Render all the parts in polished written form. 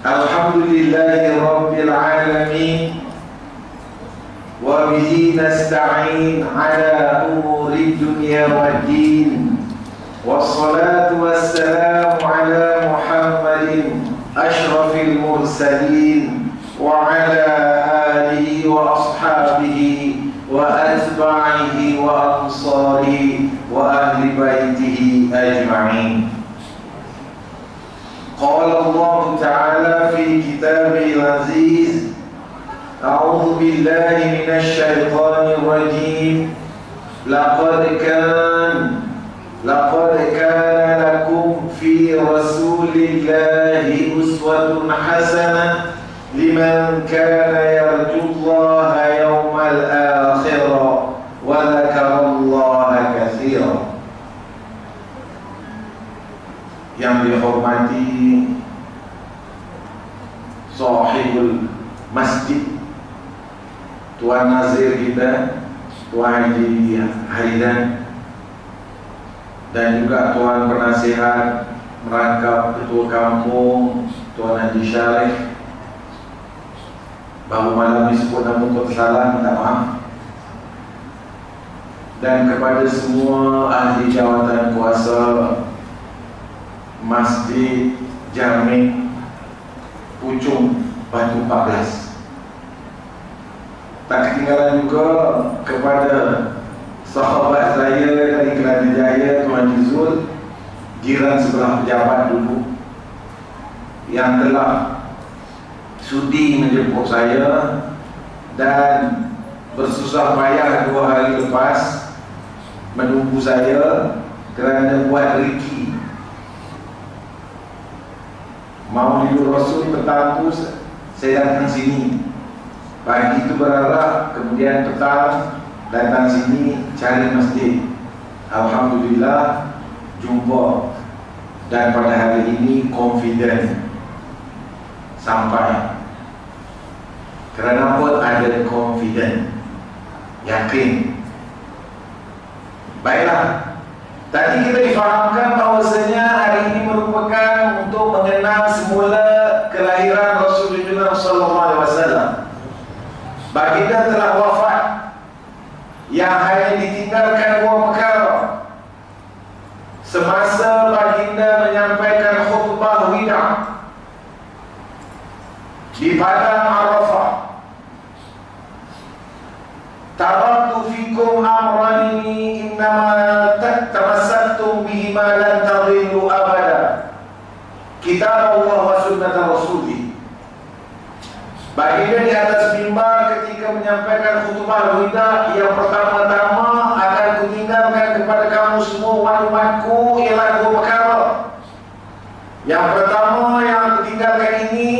Alhamdulillahi Rabbil Alamin, wa bihi nasta'in ala umuri dunya waddin, wassalatu wassalamu ala Muhammadin ashrafil mursalin wa ala alihi wa ashabihi wa atba'ihi wa ansarihi wa ahli baitihi ajma'in. Qala Allah Ta'ala fi kitabihil aziz, a'udzu billahi minasy syaithanir rajim. Laqad kana lakum fi rasulillahi uswatun hasanah liman kana yarjullaha yawmal akhirah wa dzakarallaha katsiran. Yang dihormati sahibul masjid, Tuan Nazir kita, Tuan Haji Haridan, dan juga Tuan Penasihat Merangkap Ketua Kampung, Tuan Haji Syarif. Baru malam ini sebut nama salah, minta maaf. Dan kepada semua ahli jawatan kuasa Masjid Jami' Pucung Batu 14. Tak ketinggalan juga kepada sahabat saya dari Kelana Jaya, Tuan Jizul, jiran sebelah pejabat dulu, yang telah sudi menjemput saya dan bersusah payah 2 hari lepas menunggu saya kerana buat riki. Mau Maulidul Rasul petang tu saya datang sini. Pagi itu berharap, kemudian petang datang sini cari masjid. Alhamdulillah jumpa, dan pada hari ini confident sampai. Kerana apa? Ada confident, yakin. Baiklah, tadi kita difahamkan bahawasanya hari ini merupakan untuk mengenang semula kelahiran Rasulullah SAW. Baginda telah wafat, yang hanya ditinggalkan 2 perkara. Semasa baginda menyampaikan khutbah wida di padang Arafah, taraktu fikum amrani innama tamassaktum bihima lan tadillu abada, kitab Allah wa sunnat Rasulih. Baginda di atas mimbar ketika menyampaikan khutbah wida, yang pertama-tama akan kutinggalkan kepada kamu semua umat-umatku ialah 2 perkara. Yang pertama yang aku tinggalkan ini,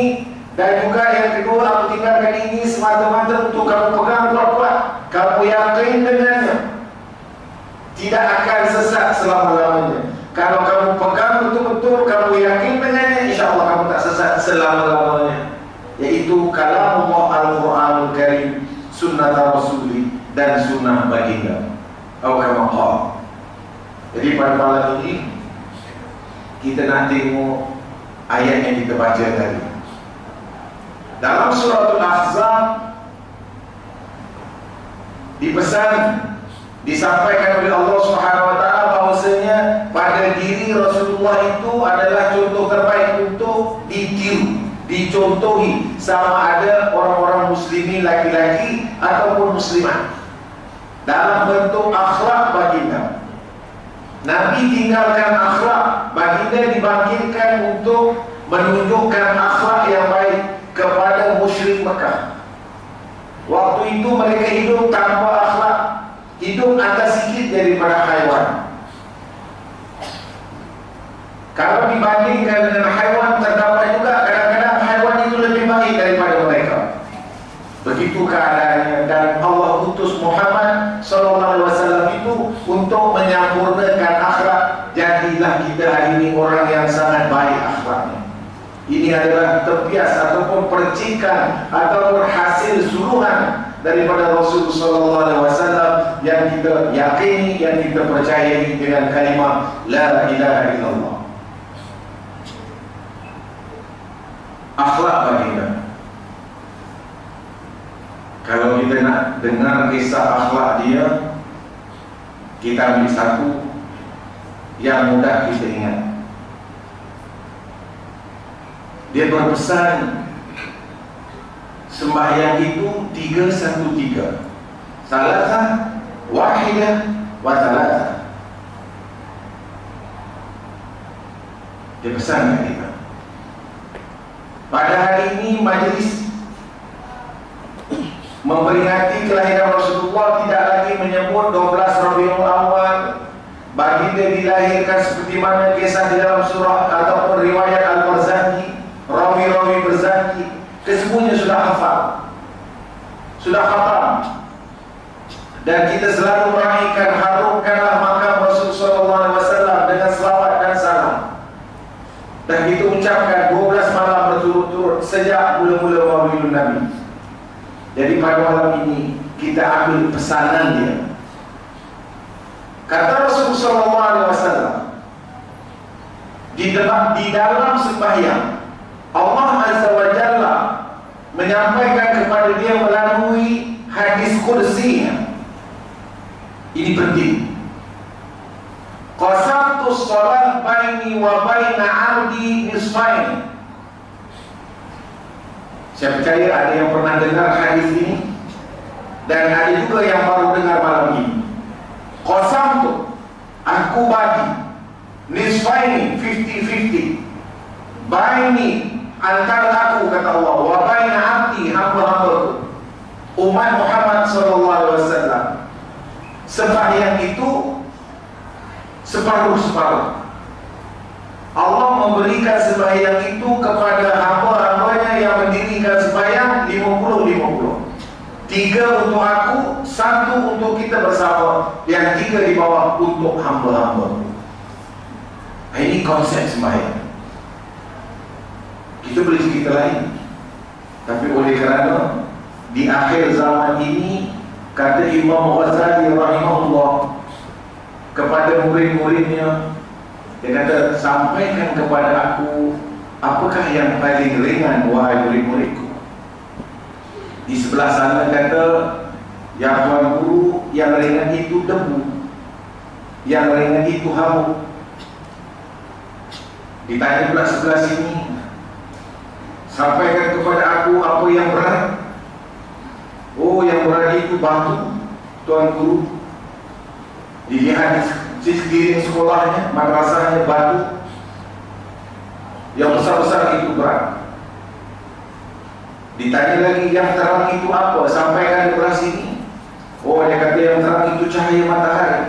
dan juga yang kedua aku tinggalkan ini semata-mata untuk kamu pegang kuat-kuat, kamu yakin dengannya, tidak akan sesat selama-lamanya. Kalau kamu pegang betul-betul, kamu yakin dengannya, insya Allah kamu tak sesat selama-lamanya. Yaitu kalam Allah Al-Quranul Karim, sunnah Rasulullah, dan sunnah baginda. Jadi pada malam ini kita nak tengok ayat yang kita baca tadi dalam surah Al-Ahzab. Dipesan, disampaikan oleh Allah Subhanahu Wa Taala bahawasanya pada diri Rasulullah itu adalah contoh terbaik untuk ditiru, dicontohi, sama ada orang-orang muslimin laki-laki ataupun muslimat, dalam bentuk akhlak baginda. Nabi tinggalkan akhlak, baginda dibangkitkan untuk menunjukkan akhlak yang baik kepada musyrik Mekah. Waktu itu mereka hidup tanpa akhlak, hidup atas sikit daripada haiwan. Kalau dibandingkan dengan haiwan, terdapat juga kadang-kadang haiwan itu lebih baik daripada mereka. Begitu keadaannya, dan Allah utus Muhammad SAW itu untuk menyempurnakan akhlak. Jadilah kita hari ini orang yang sangat baik akhlaknya. Ini adalah terbias ataupun percikan ataupun hasil suruhan daripada Rasulullah SAW yang kita yakini, yang kita percayai dengan kalimah La ilaha illallah. akhlak baginda. Kalau kita nak dengar kisah akhlak dia, kita ambil satu yang mudah kita ingat. Dia berpesan sembahyang itu 3-1-3, salatah, wahidah, wa salatah. Dia pesan kepada kita. Pada hari ini majlis memperingati kelahiran Rasulullah tidak lagi menyebut 12 Rabiul Awal. Baginda dilahirkan seperti mana kisah di dalam surah ataupun riwayat Al-Barzanji, rawi-rawi Barzanji, kesemuanya sudah hafal, sudah khatam. Dan kita selalu meraihkan, harumkanlah makam Rasulullah SAW dengan selawat dan salam. Dan kita ucapkan 12 malam berturut-turut sejak mula-mula Maulidun Nabi. Jadi pada malam ini kita ambil pesanan dia. Kata Rasulullah SAW, di dalam sembahyang Allah Azza wa Jalla menyampaikan kepada dia melalui hadis kursinya. Ini penting. Qasamtu shalat baini wa baina 'abdi nisfain. Saya percaya ada yang pernah dengar hadis ini dan ada juga yang baru dengar malam ini. Qasamtu, aku bagi, nisfaini, 50-50, baini, antara aku, kata Allah, wa baina 'abdi, hamba-hambaku, umat Muhammad SAW. Sembahyang itu separuh-separuh. Allah memberikan sembahyang itu kepada hamba-hambanya yang mendirikan sembahyang 50-50. 3 untuk aku, 1 untuk kita bersama, yang 3 di bawah untuk hamba-hamba. Ini konsep sembahyang. Kita boleh cerita lain, tapi oleh kerana di akhir zaman ini, kata Imam Ghazali rahimahullah kepada murid-muridnya, dia kata, sampaikan kepada aku apakah yang paling ringan wahai murid-muridku. Di sebelah sana kata, ya Tuan Guru, yang ringan itu debu, yang ringan itu hamuk. Ditanya pula sebelah sini, sampaikan kepada aku apa yang berat. Oh, yang berat itu batu, Tuan Guru. Dilihat di sekeliling sekolahnya, madrasahnya batu, yang besar-besar itu berat. Ditanya lagi, yang terang itu apa? Sampaikan di sebelah sini. Oh, dia kata yang terang itu cahaya matahari.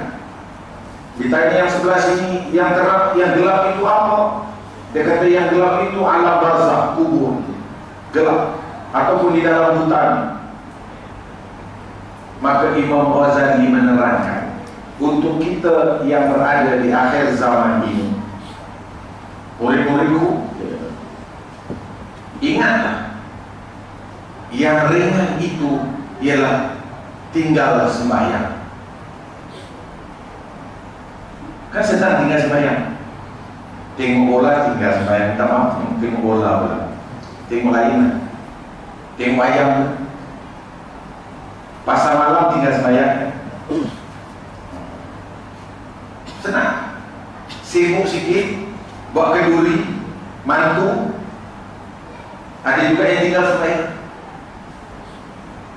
Ditanya yang sebelah sini, yang terang, yang gelap itu apa? Dia kata yang gelap itu alam barzakh, kubur, gelap, ataupun di dalam hutan. Maka Imam Ghazali menerangkan, untuk kita yang berada di akhir zaman ini, murid-muridku, ingatlah, yang ringan itu ialah tinggal sembahyang. Kan senang tinggal sembahyang. Tengok bola tinggal sembahyang, minta maaf, tengok bola pula, tengok lain, tengok ayam, pasar malam tinggal sembahyang. Senang. Sibuk sikit, buat kenduri, mantu. Ada juga yang tinggal sembahyang.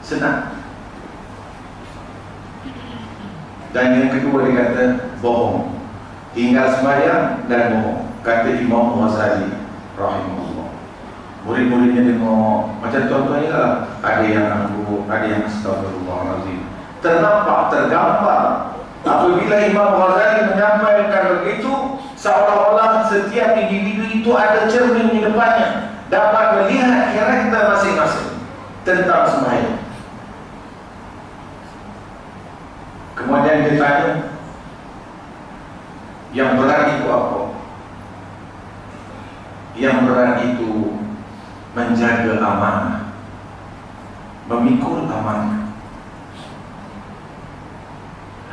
Senang. Dan yang kedua dia kata bohong. Tinggal sembahyang dan bohong, kata Imam Ghazali rahimahullah. Murid-muridnya tengok macam tuan-tuan lah, ada yang anggup, ada yang astagfirullahaladzim. Ternampak, tergambar. Apabila Imam Ghazali menyampaikan begitu, seolah-olah setiap individu itu ada cermin di depannya, dapat melihat karakter masing-masing tentang sembahyang. Kemudian dia tanya, yang berat itu apa? Yang berat itu menjaga amanah, memikul amanah.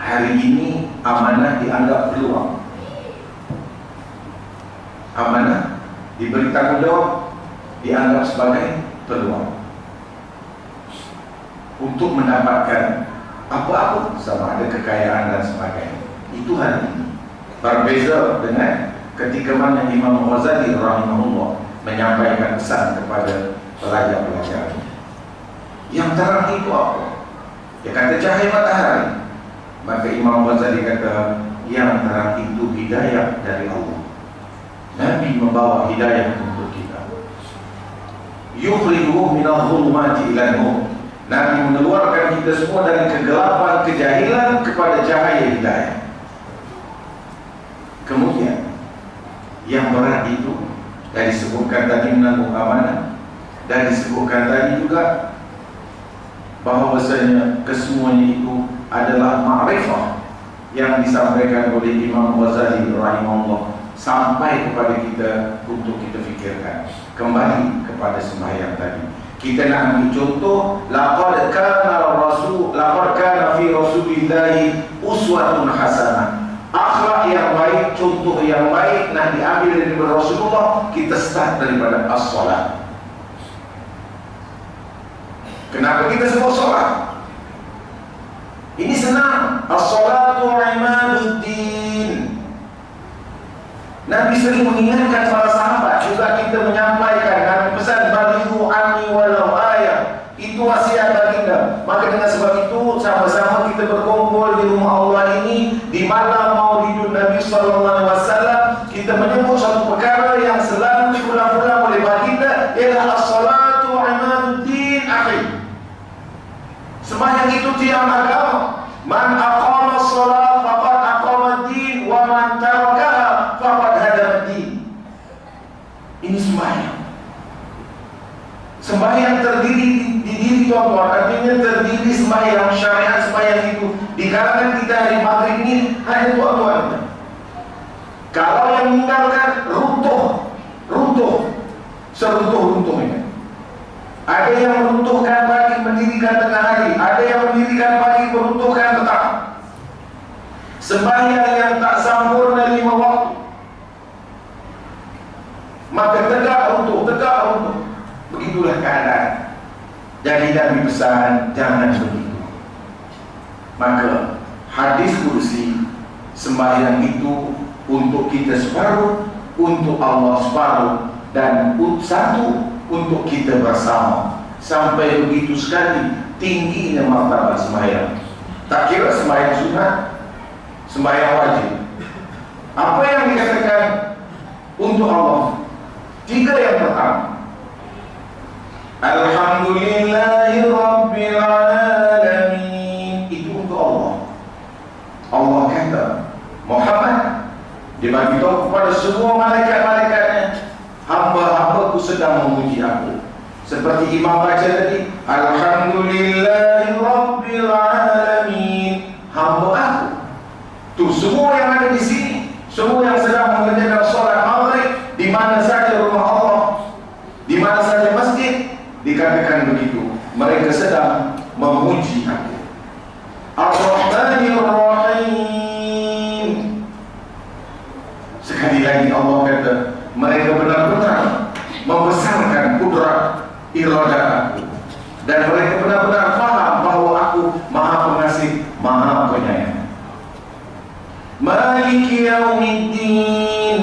Hari ini amanah dianggap peluang. Amanah diberi tanggung jawab, dianggap sebagai peluang untuk mendapatkan apa-apa, sama ada kekayaan dan sebagainya. Itu hari ini berbeza dengan ketika mana Imam Ghazali rahimahullah menyampaikan pesan kepada pelajar-pelajar. Yang terang itu apa? Dia kata cahaya matahari. Maka Imam Ghazali kata yang terang itu hidayah dari Allah. Nabi membawa hidayah untuk kita. Yukhrijuhum minadh dhulumati ila nur. Nabi mengeluarkan kita semua dari kegelapan kejahilan kepada cahaya hidayah. Kemudian yang berat itu dari disebutkan tadi menanggung amanah, dan disebutkan tadi juga bahawasanya kesemuanya itu adalah ma'rifah yang disampaikan oleh Imam Ghazali rahimahullah sampai kepada kita untuk kita fikirkan kembali kepada sembahyang tadi. Kita nak ambil contoh, laqad kana fi rasulillahi uswatun hasanah. Akhlak yang baik, contoh yang baik nak diambil dari Rasulullah. Kita start daripada as-salat. Kenapa kita sebut solat? Ini senang. As-salatu imaduddin. Nabi sering mengingatkan para sahabat, juga kita menyampaikan. Nabi pesan balighu anni walau ayat. Itu wasiat baginda. Maka dengan sebab itu sama-sama kita berkumpul di rumah Allah ini di malam Maulidun Nabi sallallahu alaihi wasallam. Kita menyebut satu perkara yang selalu diulang-ulang oleh baginda, ialah as-salatu imaduddin akhi. Sembahyang itu tiang agama. Man aqama as-salat faqad aqama ad-din, wa man tarakaha faqad hadama ad-din. Ini sembahyang. Sembahyang terdiri di diri tuan-tuan, artinya terdiri sembahyang syariat. Sembahyang itu di kalangan kita hari maghrib ini hanya tuan-tuan. Kalau yang meninggalkan runtuh seruntuh-runtuhnya. Ada yang meruntuhkan pagi, mendirikan tengah hari. Ada yang mendirikan pagi, meruntuhkan petang. Sembahyang yang tak sempurna 5 waktu, maka tegak runtuh. Begitulah keadaan. Jadi Nabi pesan, jangan begitu. Maka hadis kursi, sembahyang itu untuk kita separuh, untuk Allah separuh, dan satu untuk kita bersama. Sampai begitu sekali tingginya martabat sembahyang. Tak kira sembahyang sunat, sembahyang wajib. Apa yang dikatakan untuk Allah? 3 yang pertama, Alhamdulillahi Rabbil Alamin. Itu untuk Allah. Allah kata, Muhammad, dia bagi tahu kepada semua malaikat-malaikatnya, hamba-hambaku sedang memuji aku. Seperti imam baca tadi, Alhamdulillahi Rabbil Alamin, hamba aku. Tuh semua yang ada di sini, semua yang sedang mengerjakan solat maghrib, di mana saja rumah Allah, di mana saja masjid, dikatakan begitu. Mereka sedang memuji aku. Ar-Rahmanir Rahim. Sekali lagi Allah kata, mereka benar-benar membesarkan kudrat iradah aku, dan mereka benar-benar faham bahawa aku Maha Pengasih, Maha Penyayang. Maliki Yaumiddin.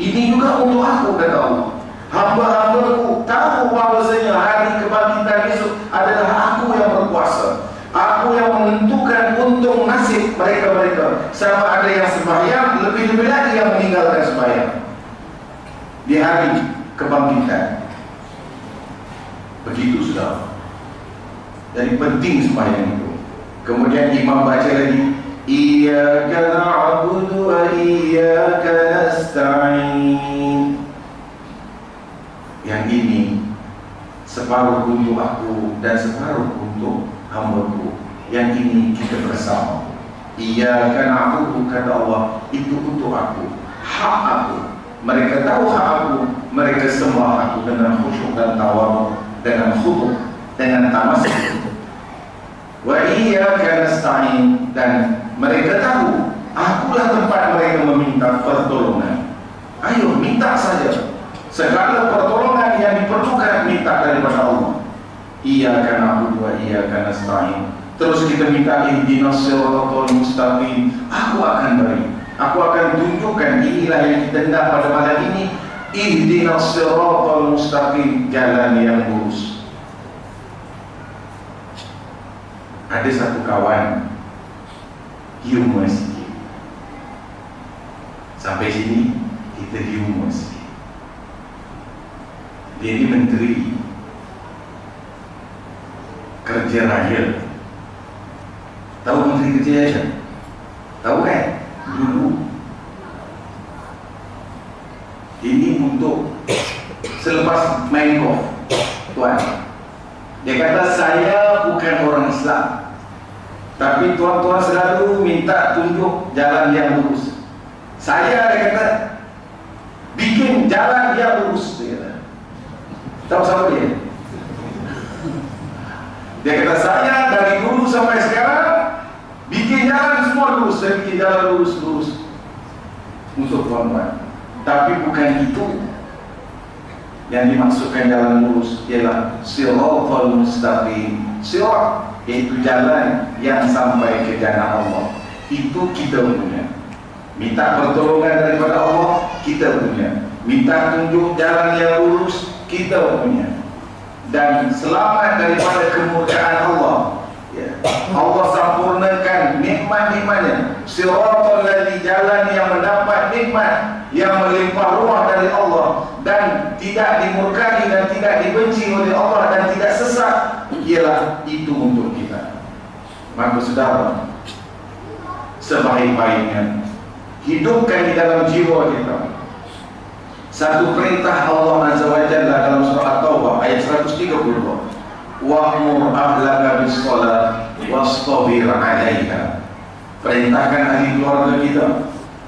Ini juga untuk aku, kata Allah. Hamba-hambaku tahu bahawasanya hari kebangkitan esok adalah aku yang berkuasa. Aku yang menentukan untung nasib mereka-mereka. Sama ada yang sembahyang, lebih-lebih lagi yang meninggalkan sembahyang di hari kebangkitan. Begitu sudah. Jadi penting sembahyang itu. Kemudian imam baca lagi, Iyyaka na'budu wa iyyaka nasta'in. Yang ini separuh untuk aku dan separuh untuk hamba-Ku. Yang ini kita bersama. Iyyaka na'budu, kata Allah, itu untuk aku, hak aku. Mereka tahu hak aku, mereka sembah aku dengan khusyuk dan tawadhu, dengan khudu', dengan tamasuk. Wa iyyaka nasta'in, dan mereka tahu akulah tempat mereka meminta pertolongan. Ayo minta saja. Segala pertolongan perlukan minta daripada Allah. Iyyaka na'budu wa iyyaka nasta'in. Terus kita minta ihdinas siratal mustaqim. Aku akan beri, aku akan tunjukkan, inilah yang kita hendak pada malam ini. Ihdinas siratal mustaqim, jalan yang lurus. Ada satu kawan humor sikit. Sampai sini kita humor sikit. Dia ni menteri kerja raya. Tahu menteri kerja raya? Tahu kan? Dulu ini untuk selepas main golf, tuan, dia kata saya bukan orang Islam, tapi tuan-tuan selalu minta tunjuk jalan yang lurus. Saya, dia kata, bikin jalan yang lurus, dia kata. Tahu siapa dia? Dia kata, saya dari dulu sampai sekarang bikin jalan semua lurus. Saya bikin jalan lurus-lurus untuk tuan-tuan. Tapi bukan itu yang dimaksudkan jalan lurus, ialah siratal mustaqim. Sirat, iaitu jalan yang sampai ke jannah Allah. Itu kita punya. Minta pertolongan daripada Allah, kita punya. Minta tunjuk jalan yang lurus, kita punya. Dan selamat daripada kemurkaan Allah, ya. Allah sempurnakan nikmat-nikmatnya. Siratal ladzi, jalan yang mendapat nikmat yang melimpah ruah dari Allah dan tidak dimurkai dan tidak dibenci oleh Allah dan tidak sesat, ialah itu untuk kita. Maka saudara, sebaik-baiknya hidupkan di dalam jiwa kita satu perintah Allah Azza wa Jalla dalam surah At-Taubah ayat 132. Wa'mur ahlaka bis-shalah wastabir 'alaiha. Perintahkan ahli keluarga kita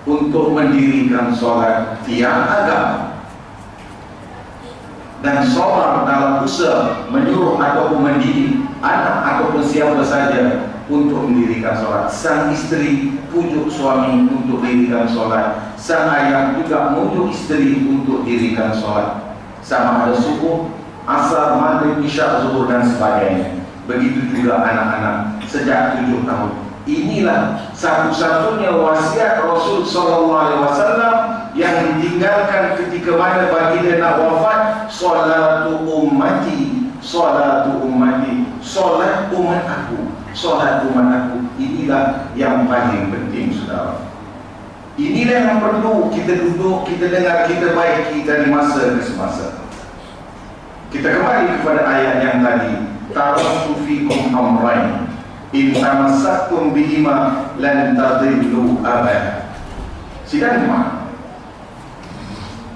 untuk mendirikan solat tiang agama dan sabar dalam usaha menyuruh ataupun mendidik anak ataupun siapa saja untuk mendirikan solat. Sang istri pujuk suami untuk dirikan solat, sang ayah juga pujuk istri untuk dirikan solat, sama ada subuh, asar, maghrib, isya, zuhur dan sebagainya. Begitu juga anak-anak sejak 7 tahun. Inilah satu-satunya wasiat Rasul SAW yang ditinggalkan ketika mana baginda nak wafat. Salatu ummati, salatu ummati, solat umat aku, solat umat aku. Inilah yang paling penting, saudara. Inilah yang perlu kita duduk, kita dengar, kita baiki dari masa ke semasa. Kita kembali kepada ayat yang tadi. Taraktu fikum amrayn in tamassaktum bihima lan tadillu abada. Sidang jemaah,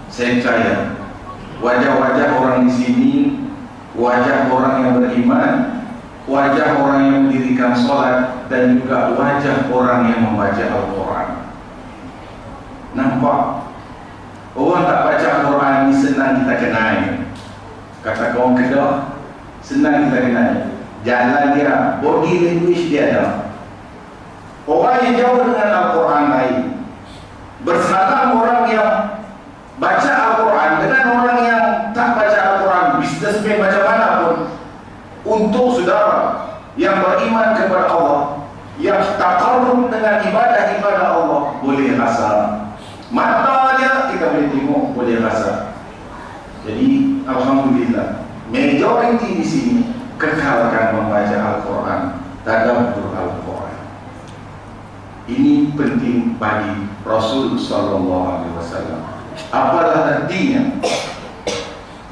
saya percaya wajah-wajah orang di sini, wajah orang yang beriman, wajah orang yang mendirikan solat, dan juga wajah orang yang membaca Al-Quran. Nampak orang tak baca Al-Quran ini senang kita kenal. Kata kaum Kedah, senang kita kenal. Jalan dia, body language dia ada. Orang yang jauh dengan Al-Quran lain, bersalam orang yang baca Al-Quran dengan orang yang tak baca Al-Quran, bisnesmen macam mana pun, untuk saudara yang beriman kepada Allah, yang taqarrub dengan ibadah-ibadah Allah, boleh rasa. Mata dia kita boleh tengok, boleh rasa. Jadi alhamdulillah, majoriti di sini kekalkan membaca Al-Quran, tadabbur Al-Quran. Ini penting bagi Rasul SAW. Apalah artinya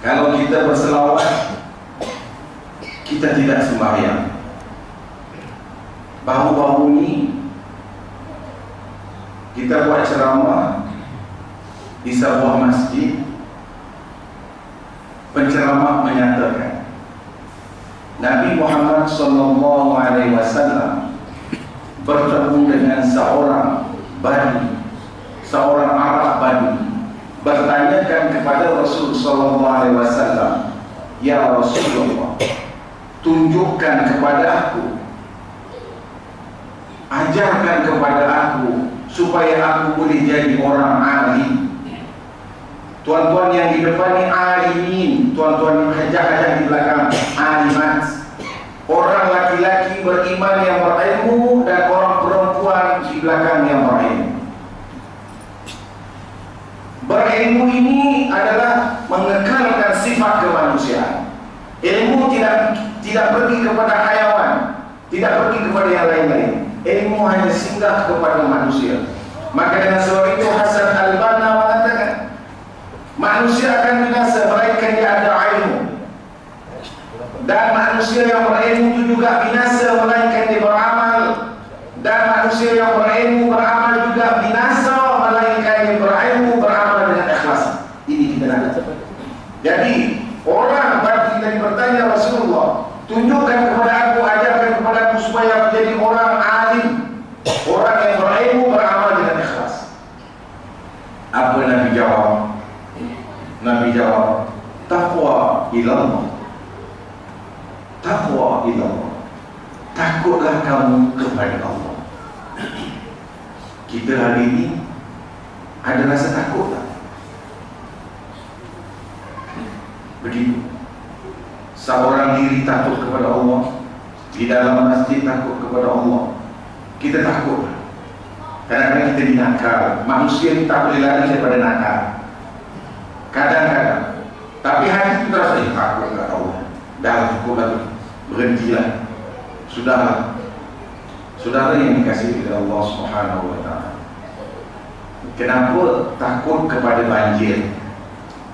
kalau kita berselawat kita tidak sembahyang? Baru-baru ini kita buat ceramah di sebuah masjid. Penceramah menyatakan Nabi Muhammad SAW bertemu dengan seorang Badui, seorang Arab Badui, bertanyakan kepada Rasul SAW, ya Rasulullah, tunjukkan kepada aku, ajarkan kepada aku supaya aku boleh jadi orang alim. Tuan-tuan yang di depan ni alimin, tuan-tuan hajah-hajah di belakang, alimat. Orang laki-laki beriman yang berilmu dan orang perempuan di belakang yang berilmu. Berilmu ini adalah mengekalkan sifat kemanusiaan. Ilmu tidak pergi kepada hayawan, tidak pergi kepada yang lain-lain. Ilmu hanya singgah kepada manusia. Maka dengan sebab itu Hasan Al-Banna mengatakan, manusia akan binasa melainkan dia ada ilmu, dan manusia yang berilmu itu juga binasa melainkan dia beramal, dan manusia yang berilmu beramal juga binasa melainkan dia berilmu beramal dengan ikhlas. Ini kita nak. Jadi orang bagi kita bertanya, Rasulullah, tunjukkan kepada aku, ajarkan kepada aku supaya menjadi orang alim, orang yang berilmu beramal dengan ikhlas. Apa Nabi jawab? Nabi jawab, taqwa ilallah. Taqwa ilallah. Takutlah kamu kepada Allah. Kita hari ini ada rasa takut tak? Begitu. Seorang diri takut kepada Allah, di dalam masjid takut kepada Allah. Kita takut. Kadang-kadang kita dinakal. Manusia ini tak boleh lari daripada nakal. Kadang-kadang. Tapi hati itu terasa takut kepada Allah. Dah cukup lagi. Berhentilah. Sudahlah. Saudara yang dikasihi oleh Allah Subhanahu wa ta'ala, kenapa takut kepada banjir?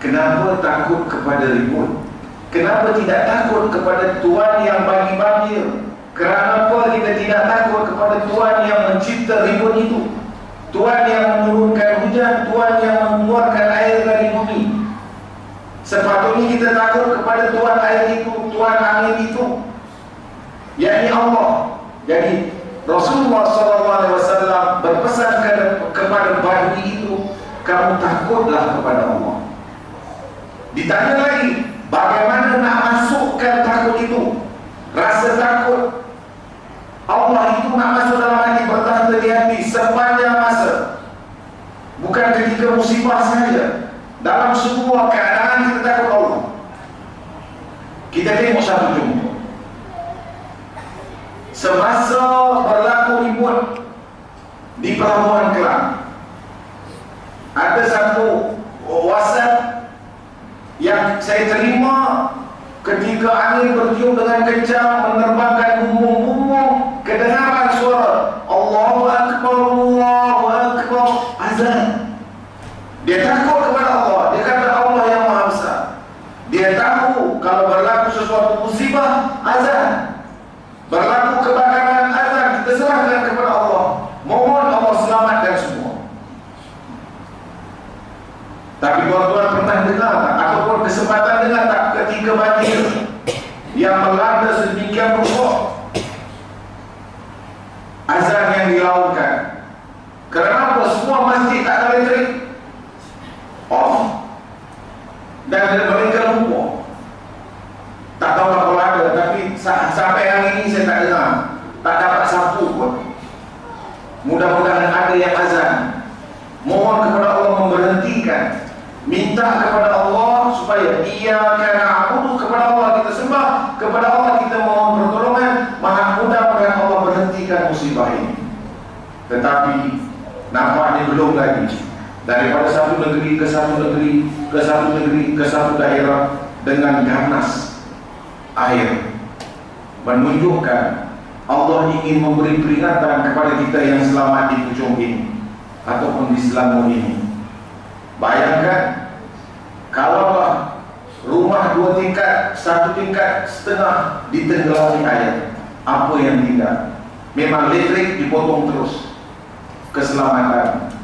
Kenapa takut kepada ribut? Kenapa tidak takut kepada Tuhan yang bagi banjir? Kenapa kita tidak takut kepada Tuhan yang mencipta ribut itu? Tuhan yang menurunkan hujan, Tuhan yang mengeluarkan air dari bumi. Sepatutnya kita takut kepada Tuhan air itu, Tuhan angin itu, yakni Allah. Jadi Rasulullah SAW berpesan kepada Badui itu, kamu takutlah kepada Allah. Ditanya lagi, bagaimana nak masukkan takut itu? Rasa takut Allah itu nak masuk dalam hati, bertahan di hati sepanjang masa. Bukan ketika musibah saja. Dalam semua keadaan kita takut Allah. Kita tengok satu contoh. Semasa berlaku ribut di Pelabuhan Kelang, ada satu WhatsApp yang saya terima ketika angin bertiup dengan kencang menerbangkan bumbung-bumbung, kedengaran suara Allahu Akbar, Allahu Akbar, azan. Dia takut kepada Allah. Dia kata Allah yang Maha Besar. Dia tahu kalau berlaku sesuatu musibah, azan. Berlaku kebakaran, azan. Kita serahkan kepada Allah. Mohon Allah selamatkan semua. Tapi tuan-tuan pernah dengar tak? Ataupun kesempatan dengar tak ketika banjir yang melanda sedemikian rupa, azan yang dilakukan? Kenapa semua masjid tak ada listrik? Off. Dan mereka lupa. Tak tahu kalau ada, tapi sampai hari ini saya tak dengar. Tak dapat sapu pun. Mudah-mudahan ada yang azan. Mohon kepada Allah memberhentikan. Minta kepada Allah supaya iyyaka na'budu, kepada Allah kita sembah, kepada Allah kita mohon pertolongan. Mudah-mudahan Allah berhentikan musibah ini. Tetapi nampaknya belum lagi. Daripada satu negeri ke satu negeri, ke satu negeri, ke satu daerah, dengan ganas air menunjukkan Allah ingin memberi peringatan kepada kita yang selamat di Puchong ini ataupun di Selangor ini. Bayangkan kalaulah rumah 2 tingkat, 1 tingkat setengah ditenggelami air, apa yang tidak? Memang listrik dipotong terus, keselamatan.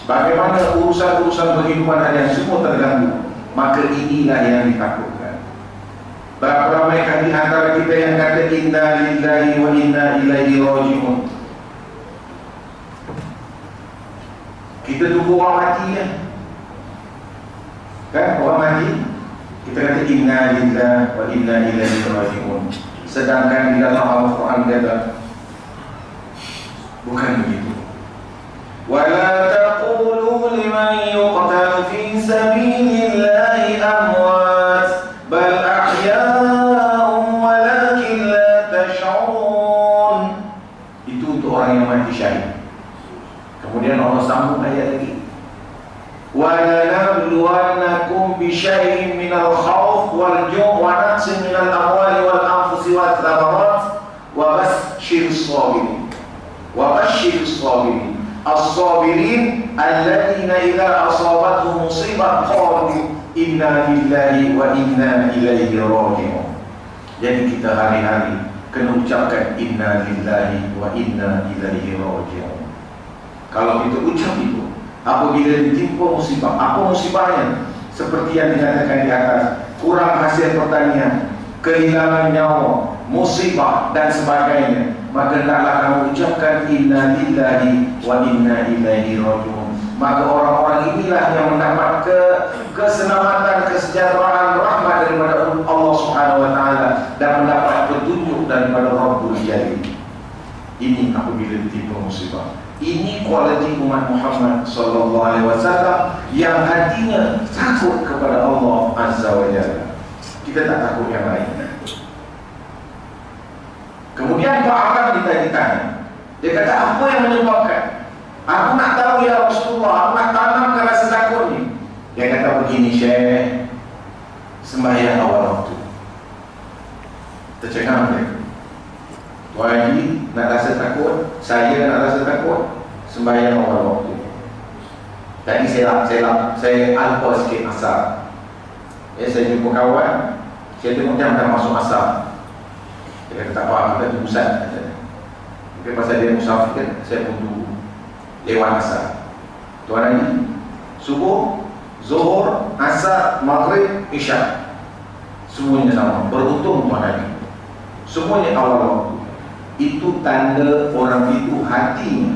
Bagaimana urusan-urusan kehidupan harian semua terganggu. Maka inilah yang ditakutkan. Berapa ramai di antara kita yang kata inna lillahi wa inna ilaihi raji'un. Kita tunggu orang mati ya. Kan orang mati kita kata inna lillahi wa inna ilaihi raji'un. Sedangkan di dalam Al-Quran kata bukan begitu. وَلَا تَقُولُوا لِمَنْ يُقْتَلُ فِي سَبِيلِ اللَّهِ أَمْوَاتٌ minal khawf wal ju' wa naqsin minal amwali wal anfusi wal thamarat wa basyirus sabirin. Wa basyirus sabirin. As-sabirin alladziina idza asabatuhum musibah qalu inna lillahi wa inna ilaihi raji'un. Jadi kita hari-hari kena ucapkan inna lillahi wa inna ilaihi raji'un. Kalau kita ucap itu, apabila ditimpa musibah, apa musibahnya? Seperti yang dikatakan di atas, kurang hasil pertanian, kehilangan nyawa, musibah dan sebagainya, maka hendaklah kamu ucapkan inna lillahi wa inna ilaihi raji'un. Maka orang-orang inilah yang mendapat keselamatan, kesejahteraan, rahmat daripada Allah Subhanahu wa taala dan mendapat petunjuk daripada Rabbul Jalil. Ini apabila ditimpa musibah. Ini kualiti umat Muhammad sallallahu alaihi wasallam yang hatinya takut kepada Allah Azza wa Jalla. Kita tak takut yang lain. Kemudian Pak Arab ditanya. Dia kata, apa yang menyebabkan? Aku nak tahu ya Rasulullah, aku nak tanamkan rasa takut ni. Dia kata begini, Syekh, sembahyang awal waktu. Tercengang dia. Tuan Haji nak rasa takut, saya nak rasa takut, sembahyang awal waktu. Tadi saya alpa sikit asar. Saya jumpa kawan, saya tengok jam dah masuk asar. Dia kata tak apa, kita tunggu Ustaz. Mungkin pasal dia musafir, saya pun tunggu lewat asar. Tuan Haji, subuh, zuhur, asar, maghrib, isyak, semuanya sama. Beruntung Tuan Haji, semuanya awal waktu. Itu tanda orang itu hatinya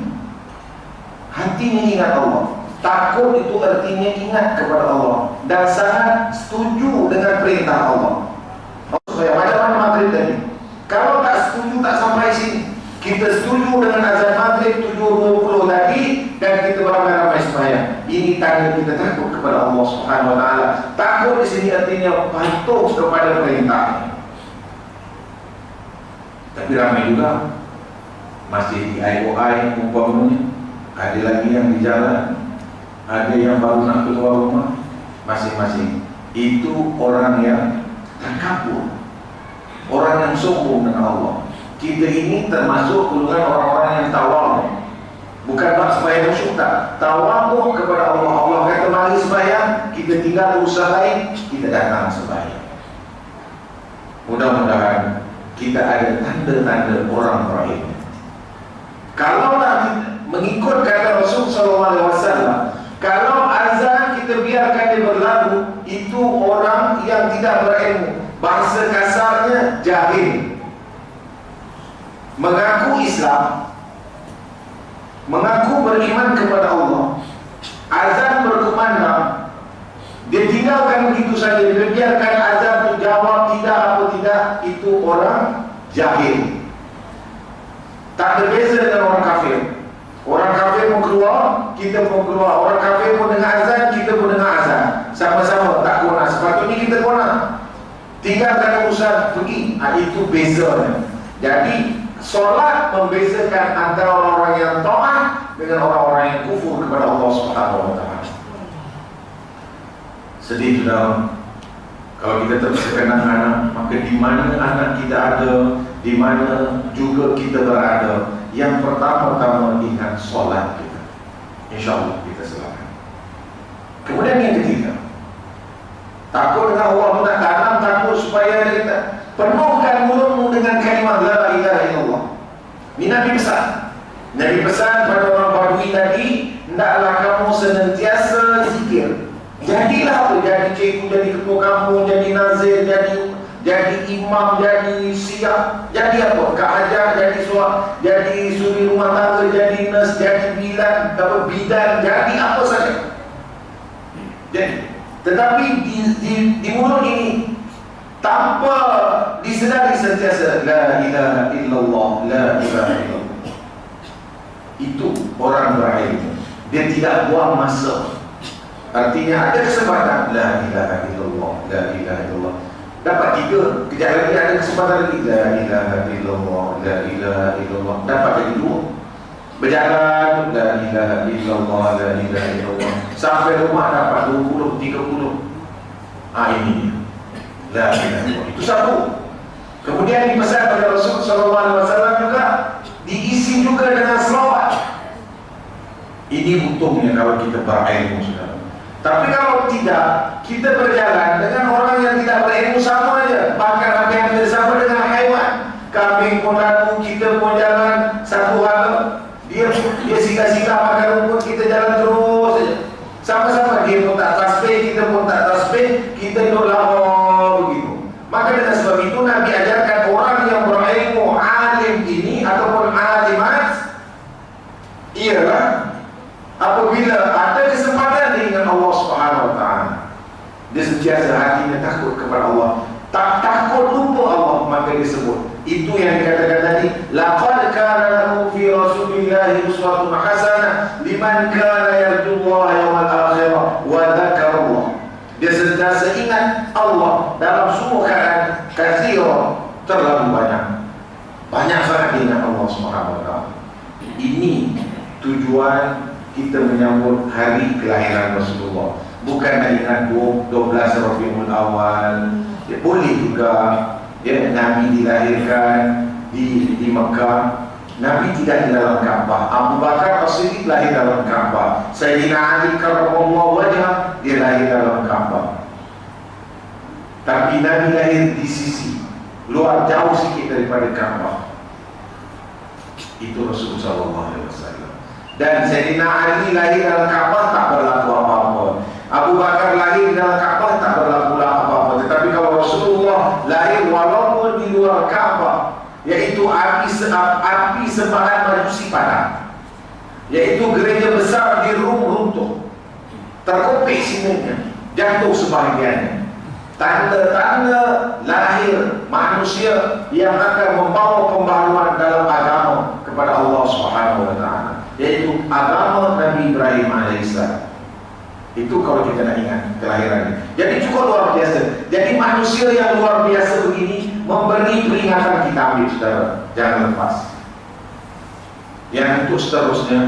ingat Allah. Takut itu artinya ingat kepada Allah dan sangat setuju dengan perintah Allah. Maksudnya macam mana maghrib tadi? Kalau tak setuju, tak sampai sini. Kita setuju dengan azan maghrib 7.20 tadi dan kita beramai-ramai sembahyang. Ini tanda kita takut kepada Allah Subhanahu wa taala. Takut di sini artinya patuh kepada perintah. Tapi ramai juga masih di IOI umpamanya, ada lagi yang di jalan, ada yang baru nak keluar rumah, masing-masing. Itu orang yang takabur, orang yang sombong dengan Allah. Kita ini termasuk golongan orang-orang yang tawadhu. Bukan bab sembahyang syukur, tawadhu kepada Allah. Allah kata mari sembahyang, kita tinggal urusan lain, kita datang sembahyang. Mudah-mudahan kita ada tanda-tanda orang berakhir. Kalau nak mengikut kata Rasul SAW, kalau azan kita biarkan dia berlalu, itu orang yang tidak berilmu. Bahasa kasarnya jahil. Mengaku Islam, mengaku beriman kepada Allah, azan berkumandang, dia tinggalkan begitu saja, dia biarkan azan itu jawab tidak apa tidak, itu orang jahil. Tak ada beza dengan orang kafir. Orang kafir pun keluar, kita pun keluar. Orang kafir pun dengar azan, kita pun dengar azan. Sama-sama tak guna. Sepatutnya kita guna. Tinggalkan urusan pergi. Itu bezanya. Jadi solat membezakan antara orang yang taat dengan orang-orang yang kufur kepada Allah Subhanahu wa taala. Sedih sudah. Kalau kita tersekan anak, maka di mana anak kita ada, di mana juga kita berada, yang pertama-tama ingat solat kita. InsyaAllah kita selamat. Kemudian yang ketiga, takut dengan Allah itu nak tanam takut supaya kita penuhkan mulutmu dengan kalimah la ilaha illallah. Ini Nabi pesan. Nabi pesan pada orang Badui tadi, hendaklah kamu senantiasa zikir. Jadilah apa? Jadi cikgu, jadi ketua kampung, jadi nazir, jadi imam, jadi siap, jadi apa? Kehajar, jadi suri rumah tangga, jadi nurse, jadi bidan, jadi apa saja. Jadi, tetapi di mulut ini tanpa disedari sentiasa la ilaha illallah, la ilaha illallah. Itu orang berilmu. Dia tidak buang masa. Artinya ada kesempatan la ilaha illallah, la ilaha illallah. Dapat tiga, kejap lagi ada kesempatan lagi la ilaha illallah, la ilaha illallah. Dapat lagi dua. Berjalan la ilaha illallah, la ilaha illallah. Sampai rumah dapat 20, 30. Ini la ilaha illallah. Itu satu. Kemudian dipesan oleh Rasul SAW juga, diisi juga dengan selawat. Ini untungnya kalau kita berilmu, saudara. Tapi kalau tidak, kita berjalan dengan orang yang tidak berilmu sama aja. Bahkan apa yang bersama dengan haiwan. Kambing pun lalu, kita pun jalan satu hal. Dia sika-sika makan rumput, kita jalan terus saja. Sama-sama dia pun tak tasbih, kita pun tak tasbih, kita duduk lama begitu. Maka dengan sebab itu Nabi ajarkan orang yang berilmu, alim ini ataupun alimat, ialah apabila ada kesempatan dengan Allah Subhanahu Wa Taala, dia sentiasa hatinya takut kepada Allah, tak takut lupa Allah, maka disebut. Itu yang dikatakan tadi, laqad kana lahu fi Rasulillahi uswatun hasanah liman kana yarjullaha yawmal akhirah wa dzakara Allah. Dia sentiasa ingat Allah dalam semua keadaan, katsira, terlalu banyak. Banyak sangat ingat Allah Subhanahu Wa Taala. Ini tujuan kita menyambut hari kelahiran Rasulullah. Bukan ingat 12 Rabiul Awal. Ya, boleh juga. Ya, Nabi dilahirkan di Mekah. Nabi tidak di dalam Kaabah. Abu Bakar As-Siddiq lahir dalam Kaabah. Sayyidina Ali karramallahu wajhah, dia lahir dalam Kaabah. Tapi Nabi lahir di sisi luar jauh sikit daripada Kaabah. Itu Rasulullah SAW. Dan Sayyidina Ali lahir dalam Kaabah tak berlaku apa-apa. Abu Bakar lahir dalam Kaabah tak berlaku apa-apa. Tetapi kalau Rasulullah lahir walaupun di luar Kaabah, yaitu api sembahan Majusi padam, yaitu gereja besar di Rum runtuh, terkopik semuanya, jatuh sebahagiannya. Tanda-tanda lahir manusia yang akan membawa pembaharuan dalam agama kepada Allah Subhanahu Wa Taala, yaitu agama Nabi Ibrahim alaihissalam. Itu kalau kita nak ingat kelahirannya. Jadi cukup luar biasa. Jadi manusia yang luar biasa begini memberi peringatan, kita ambil, saudara. Jangan lepas. Yang untuk seterusnya,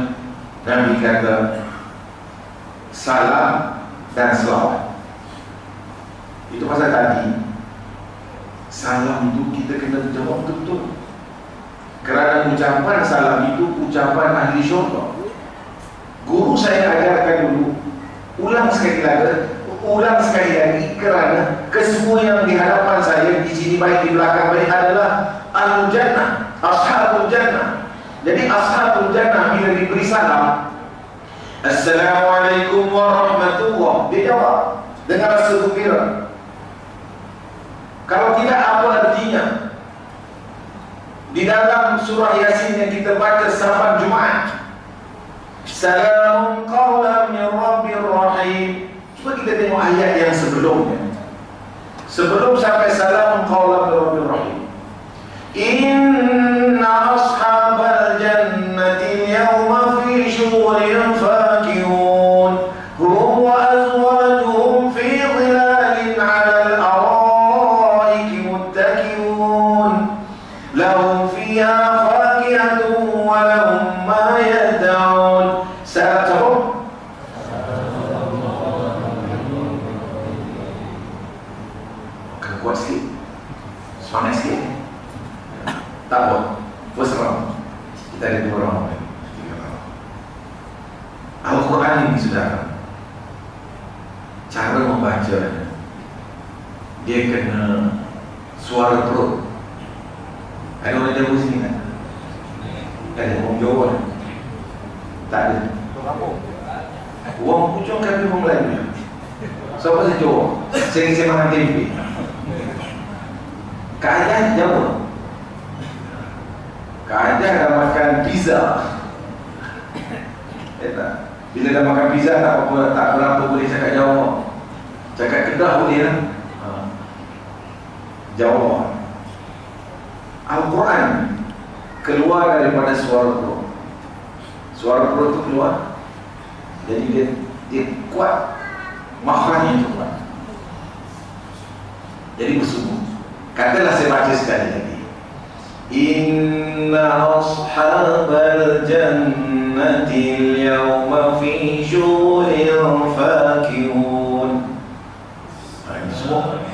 Nabi kata salam dan selawat. Itu pasal tadi, salam itu kita kena jawab betul. Kerana ucapan salam itu ucapan ahli syurga. Guru saya ajarkan dulu, ulang sekali lagi, kerana kesemua yang di hadapan saya, di sini baik di belakang baik, adalah Ahlul Jannah, Ashabul Jannah. Jadi Ashabul Jannah bila diberi salam, Assalamualaikum warahmatullahi, dia jawab dengan rasa gembira. Kalau tidak, apa artinya? Di dalam surah Yasin yang kita baca setiap Jumaat, Salamun qawlan min Rabbir Rahim. Cuba kita tengok ayat yang sebelumnya. Sebelum sampai Salamun qawlan min Rabbir Rahim, Inna ashabal jannati yawma fi syurin fakihun, hum wa azwajuhum fi dhilalin ala al-araiki muttakiun, lahum fiha fakihatun wa lahum ma yad'un. Salam siapa? Kuat sikit, semangat sikit. Tak apa, first round kita ada 2 round, 3 round. Al-Quran ini, saudara, cara membacanya, dia kena suara perut. Ada orang Jawa sini kan? Ada orang Jawa? Tak ada. Orang Puchong kami orang Melayu. Siapa saya Jawa? Saya makan tempe. Kaya Jawa. Kaya dah makan pizza. Bila dah makan pizza, tak apa, tak berapa boleh cakap Jawa. Cakap Kedah boleh lah. Jawa. Al-Quran keluar daripada suara perut. Suara perut itu keluar. Jadi dia kuat, makhrajnya itu kuat. Jadi bersungguh. Katalah saya baca sekali lagi. Inna ashabal jannati al-yawma fi syurin fakihun. Ini semua?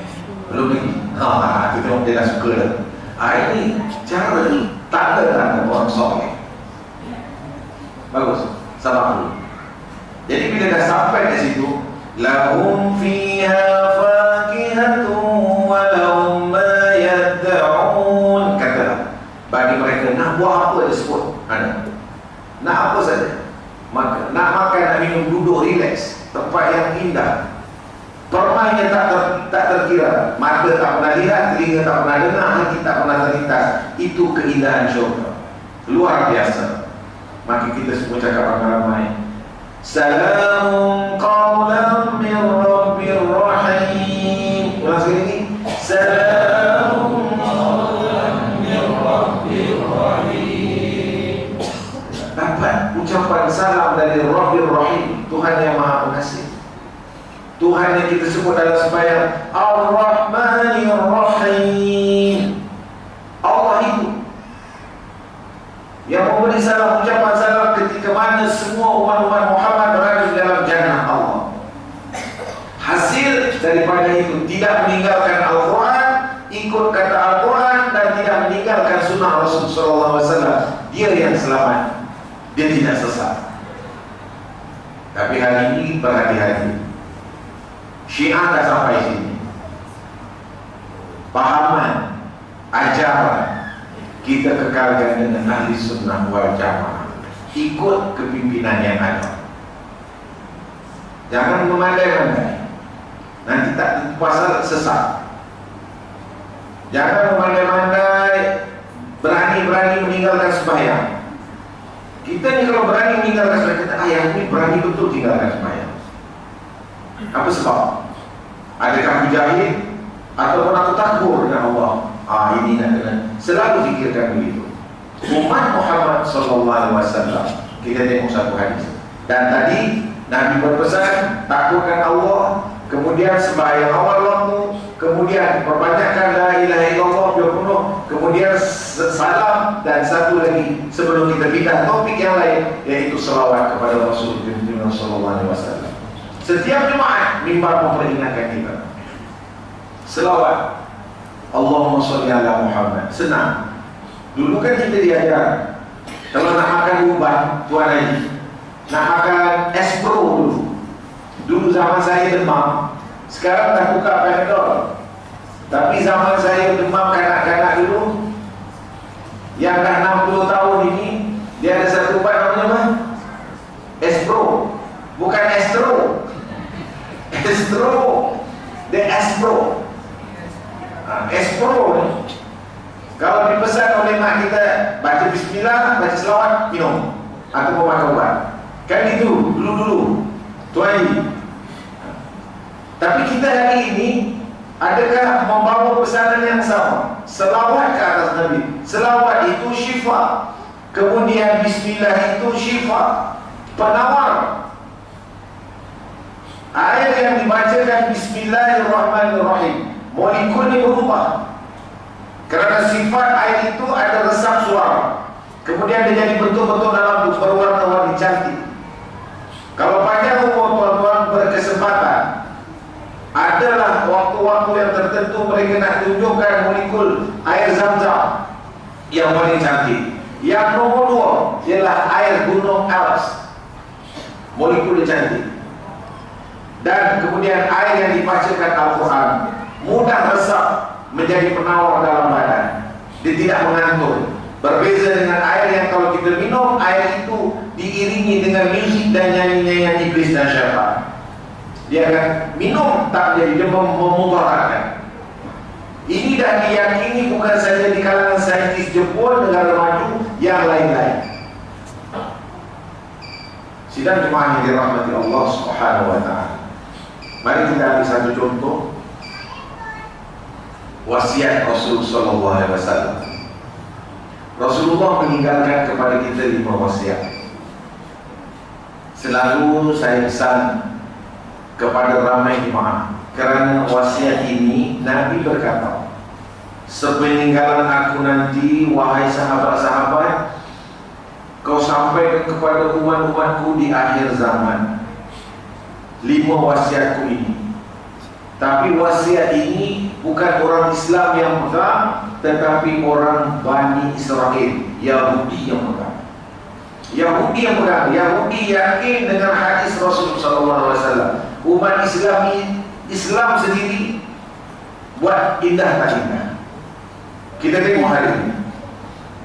Belum lagi. Itu tengok dia dah suka dah. Ini cara tanda-tanda orang soleh. Bagus, sabar dulu. Jadi bila dah sampai di situ, lahum fiha fakihatun wa lahum ma yad'un. Katalah, bagi mereka nak buat apa disebut ada. Nak apa saja. Maka nak makan, nak minum, duduk relax, tempat yang indah. Permainan tak terkira, mata tak pernah lihat, telinga tak pernah dengar, hati tak pernah terlintas. Itu keindahan syurga, luar biasa. Maka kita semua cakap ramai-ramai, salamun qawlan min rabbir rahim. Ulang sekali ni, salamun qawlan min rabbir rahim. Dapat ucapan salam dari Rabbir Rahim, Tuhan yang Maha Pengasih, Tuhan yang kita sebut dalam sembahyang Ar-Rahmanir Rahim. Allah itu yang memberi salam, ucapan salam ketika mana semua umat-umat Muhammad berada di dalam jannah Allah. Hasil daripada itu tidak meninggalkan Al-Quran, ikut kata Al-Quran, dan tidak meninggalkan sunnah Rasulullah SAW. Dia yang selamat, dia tidak sesat. Tapi hari ini berhati-hati. Syiah dah sampai sini. Pahaman, ajaran kita kekalkan dengan ahli sunnah wal jamaah. Ikut kepimpinan yang ada. Jangan memandai-mandai, nanti tak pasal sesat. Jangan memandai-mandai, berani-berani meninggalkan sembahyang. Kita ni kalau berani meninggalkan sembahyang, kita yang ni berani betul tinggalkan sembahyang. Apa sebab? Adakah aku jahil? Ataupun aku takbur dengan Allah? Ini nak kena selalu fikirkan begitu. Umat Muhammad SAW, kita tengok satu hadis. Dan tadi Nabi berpesan, takutkan Allah, kemudian sembahyang awal waktu, kemudian perbanyakkan la ilaha illallah 20, kemudian salam, dan satu lagi sebelum kita pindah topik yang lain, yaitu selawat kepada Rasulullah SAW. Setiap Jumaat mimbar memperingatkan kita. Selawat Allahumma sholli ala Muhammad. Senang. Dulu kan kita diajar, kalau nak makan ubat, Tuan Haji, nak makan Espro dulu. Dulu zaman saya demam, sekarang dah buka Panadol. Tapi zaman saya demam kanak-kanak dulu, yang dah 60 tahun ini, dia ada satu ubat namanya apa? Espro. Bukan Estro. Estro. Dia Espro. Espro ni, kalau dipesan oleh mak kita, baca bismillah, baca selawat, minum, atau makan ubat. Kan itu dulu-dulu Tuan. Tapi kita hari ini, adakah membawa pesanan yang sama? Selawat ke atas Nabi. Selawat itu syifa. Kemudian bismillah itu syifa, penawar. Ayat yang dibacakan Bismillahirrahmanirrahim, molekul ini berubah. Kerana sifat air itu ada resap suara, kemudian dia jadi betul-betul dalam berwarna-warni cantik. Kalau panjang umur tuan-tuan berkesempatan, adalah waktu-waktu yang tertentu mereka nak tunjukkan molekul air Zam-Zam yang paling cantik. Yang nomor 2 ialah air gunung Alps, molekul yang cantik. Dan kemudian air yang dibacakan Al-Quran mudah resap menjadi penawar dalam badan, dia tidak mengantuk. Berbeza dengan air yang kalau kita minum, air itu diiringi dengan muzik dan nyanyi-nyanyian iblis dan syaitan. Dia akan minum, tak menjadi, dia memudaratkan. Ini dah diyakini bukan saja di kalangan saintis Jepun, negara maju, yang lain-lain. Sidang jemaah yang dirahmati Allah Subhanahu wa ta'ala, mari kita ambil satu contoh wasiat Rasulullah SAW. Rasulullah meninggalkan kepada kita 5 wasiat. Selalu saya pesan kepada ramai jemaah, kerana wasiat ini Nabi berkata, sepeninggalan aku nanti, wahai sahabat-sahabat, kau sampaikan kepada umat-umatku di akhir zaman 5 wasiatku ini. Tapi wasiat ini bukan orang Islam yang pegang, tetapi orang Bani Israel, Yahudi yang pegang. Yahudi yang pegang. Yahudi yakin dengan hadis Rasulullah SAW. Umat Islam sendiri buat indah tak indah. Kita tengok hari ini.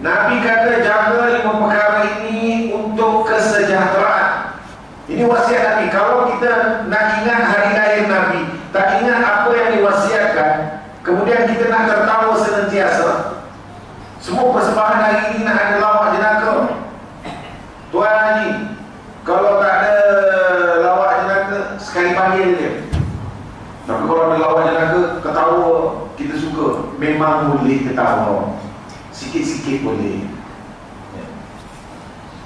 Nabi kata jaga 5 perkara ini untuk kesejahteraan. Ini wasiat Nabi. Kalau kita nak ingat hari lahir Nabi, tak ingat apa yang diwasiatkan, kemudian kita nak tertawa senantiasa, semua persembahan hari ini nak ada lawak jenaka. Tuan Haji, kalau tak ada lawak jenaka, sekali panggil dia. Tapi kalau ada lawak jenaka, ketawa kita suka. Memang boleh ketawa, sikit-sikit boleh.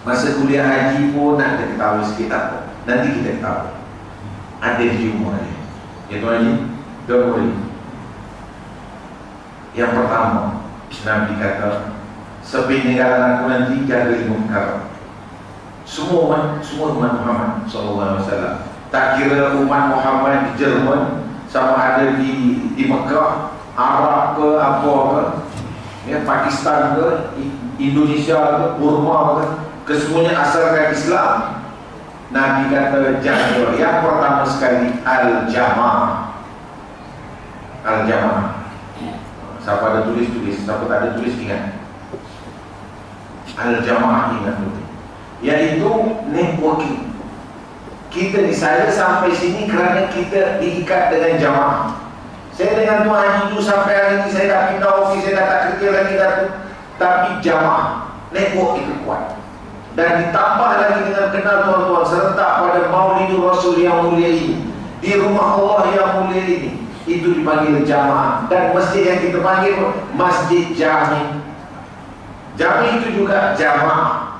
Masa kuliah haji pun nak ada ketawa sikit, tak apa. Nanti kita ketawa, ada humor dia. Ya Tuan Haji, don't worry. Yang pertama, Nabi kata, sepeninggalan aku nanti jaga 5 perkara. Semua umat Muhammad SAW. Tak kira umat Muhammad di Jerman, sama ada di Mekah, Arab ke, apa ke, ya, Pakistan ke, Indonesia ke, Burma ke, kesemuanya asalkan Islam. Nabi kata jaga. Yang pertama sekali, Al-Jamaah. Al-Jamaah. Siapa ada tulis, siapa tak ada tulis, ingat. Al-Jamaah, ingat dulu. Iaitu networking. Kita ni, saya sampai sini kerana kita diikat dengan jamaah. Saya dengan Tuan Haji itu sampai hari ini, saya dah pindah ofis, saya dah tak kerja lagi dah tu. Tapi jamaah, network itu kuat. Dan ditambah lagi dengan kenal tuan-tuan serentak pada Maulidur Rasul yang mulia ini, di rumah Allah yang mulia ini, itu dipanggil jamaah. Dan masjid yang kita panggil Masjid Jami. Jami itu juga jamaah.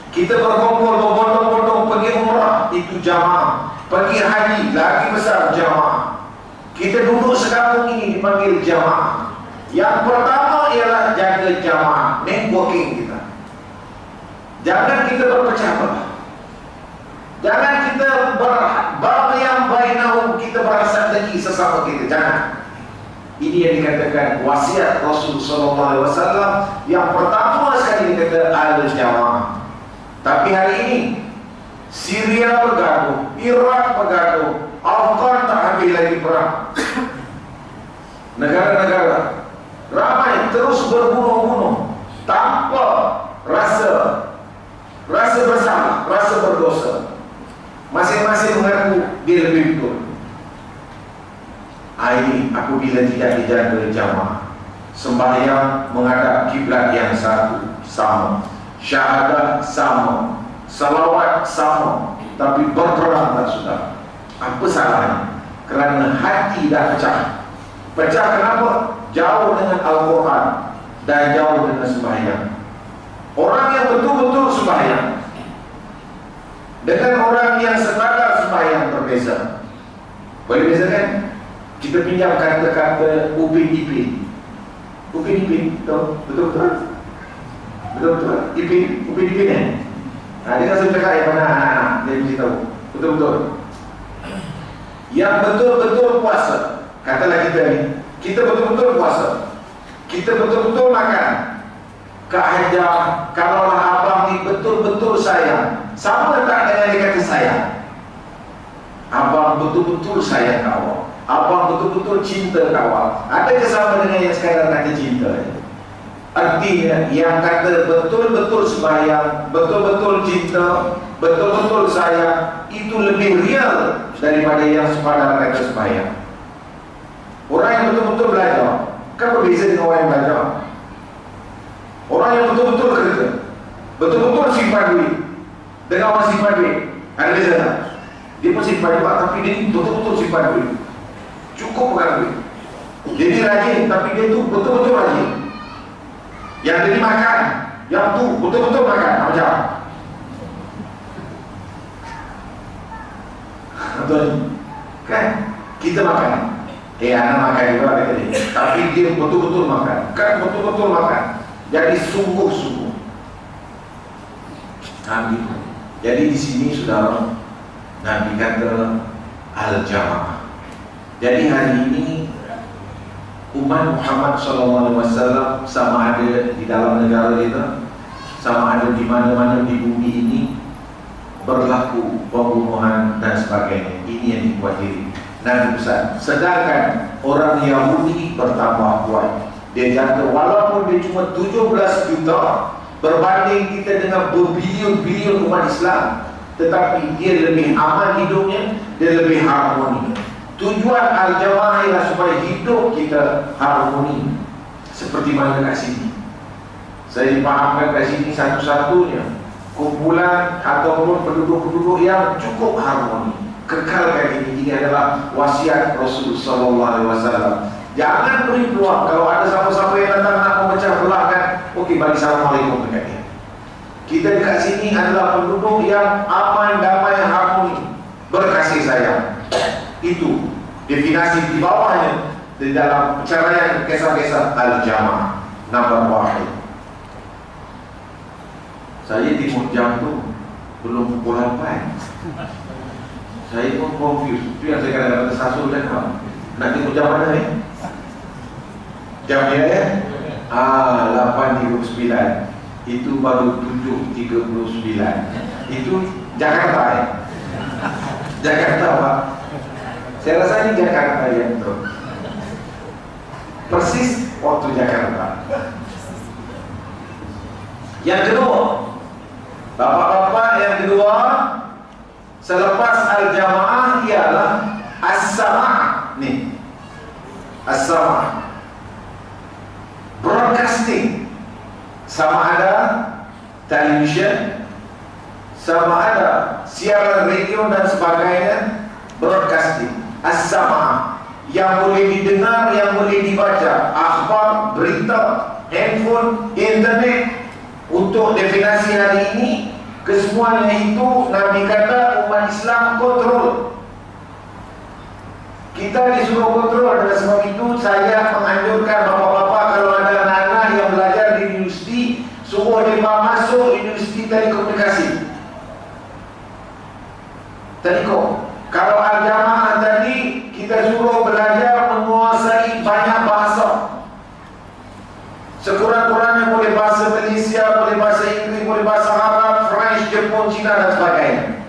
Kita berkumpul, berbondong-bondong pergi umrah, itu jamaah. Pergi haji, lagi besar jamaah. Kita duduk sekampung ini dipanggil jamaah. Yang pertama ialah jaga jamaah, networking kita. Jangan kita berpecah belah. Jangan kita yang bainahum, kita berasa dengki sesama kita. Jangan. Ini yang dikatakan wasiat Rasulullah SAW. Yang pertama sekali dikata al-jamaah. Tapi hari ini Syria bergaduh, Iraq bergaduh, Afghan tak habis lagi perang. Negara-negara ramai terus berbunuh-bunuh tanpa rasa bersalah, rasa berdosa. Masing-masing mengaku dia lebih betul. Ini apabila tidak dijaga jamaah, sembahyang menghadap kiblat yang satu, sama, syahadat sama, salawat sama, tapi berperang tak sudah. Apa salahnya? Kerana hati dah pecah. Pecah kenapa? Jauh dengan Al-Quran dan jauh dengan sembahyang. Orang yang betul-betul sembahyang dengan orang yang sekadar sembahyang berbeza. Boleh bezakan? Kita pinjam kata-kata Upin Ipin. Upin Ipin, betul-betul? Betul-betul? Upin Ipin kan? Dia kan sudah cakap yang mana anak-anak, dia mesti tahu. Betul-betul. Yang betul-betul puasa, katalah kita ni, kita betul-betul puasa, kita betul-betul makan. Kak Hajar, kalaulah abang ni betul-betul sayang, sama tak dengan dia kata sayang? Abang betul-betul sayang kau, abang betul-betul cinta kau. Ada kesama dengan yang sekarang kata cinta. Artinya yang kata betul-betul sembahyang, betul-betul cinta, betul-betul sayang, itu lebih real daripada yang sepadar kata sembahyang. Orang yang betul-betul belajar, kan berbeza dengan orang yang belajar. Orang yang betul-betul kerja, betul-betul simpan duit, dengan orang simpan duit, ada beza tak? Dia pun simpan juga, tapi dia betul-betul simpan duit, cukup bukan duit. Jadi rajin, tapi dia tu betul-betul rajin. Yang dia dimakan, yang tu betul-betul makan, macam betul kan? Kita makan, anak makan juga ada kali, tapi dia betul-betul makan, kan betul-betul makan. Jadi sungguh-sungguh. Nabi. Jadi di sini saudara, Nabi kata al-jamaah. Jadi hari ini umat Muhammad SAW sama ada di dalam negara kita, sama ada di mana-mana di bumi ini, berlaku pembunuhan dan sebagainya. Ini yang dikhawatiri. Nabi pesan. Sedangkan orang Yahudi bertambah kuat. Dia jatuh walaupun dia cuma 17 juta berbanding kita dengan berbilion-bilion umat Islam, tetapi dia lebih aman hidupnya, dia lebih harmoni. Tujuan Al-Jamaah ialah supaya hidup kita harmoni. Seperti mana kat sini, saya dipahamkan kat sini satu-satunya kumpulan ataupun penduduk-penduduk yang cukup harmoni. Kekalkan ini adalah wasiat Rasulullah SAW. Jangan beri peluang. Kalau ada siapa-siapa yang datang nak memecah belah kan, okey, bagi assalamualaikum dekat dia. Kita dekat sini adalah penduduk yang aman, damai, harmoni, berkasih sayang. Itu definisi di bawahnya di dalam pencarian kisah-kisah Al-Jamaah. Nombor wahid. Saya tengok jam tu belum pukul 8. Saya pun confused. Itu yang saya kadang-kadang tersasul cakap. Nak tengok jam mana ni? Jam dia ya? 8.39. Itu baru 7.39. Itu Jakarta ya? Jakarta Pak. Saya rasa ini Jakarta ya, betul. Persis waktu Jakarta. Yang kedua, bapak-bapak, yang kedua, selepas Al-Jamaah ialah As-Sama'. Nih, As-Sama', broadcasting. Sama ada television, sama ada siaran radio dan sebagainya. Broadcasting As-Sama', yang boleh didengar, yang boleh dibaca, akhbar, berita, handphone, internet. Untuk definisi hari ini, kesemuanya itu Nabi kata umat Islam kontrol. Kita disuruh kontrol. Dan sebab itu saya menganjurkan bapak-bapak, kalau ada anak-anak yang belajar di universiti, suruh dia masuk universiti telekomunikasi. Telekom. Kalau Al-Jamaah tadi, kita suruh belajar menguasai banyak bahasa. Sekurang-kurangnya boleh bahasa Malaysia, boleh bahasa Inggeris, boleh bahasa Arab, French, Jepun, Cina dan sebagainya.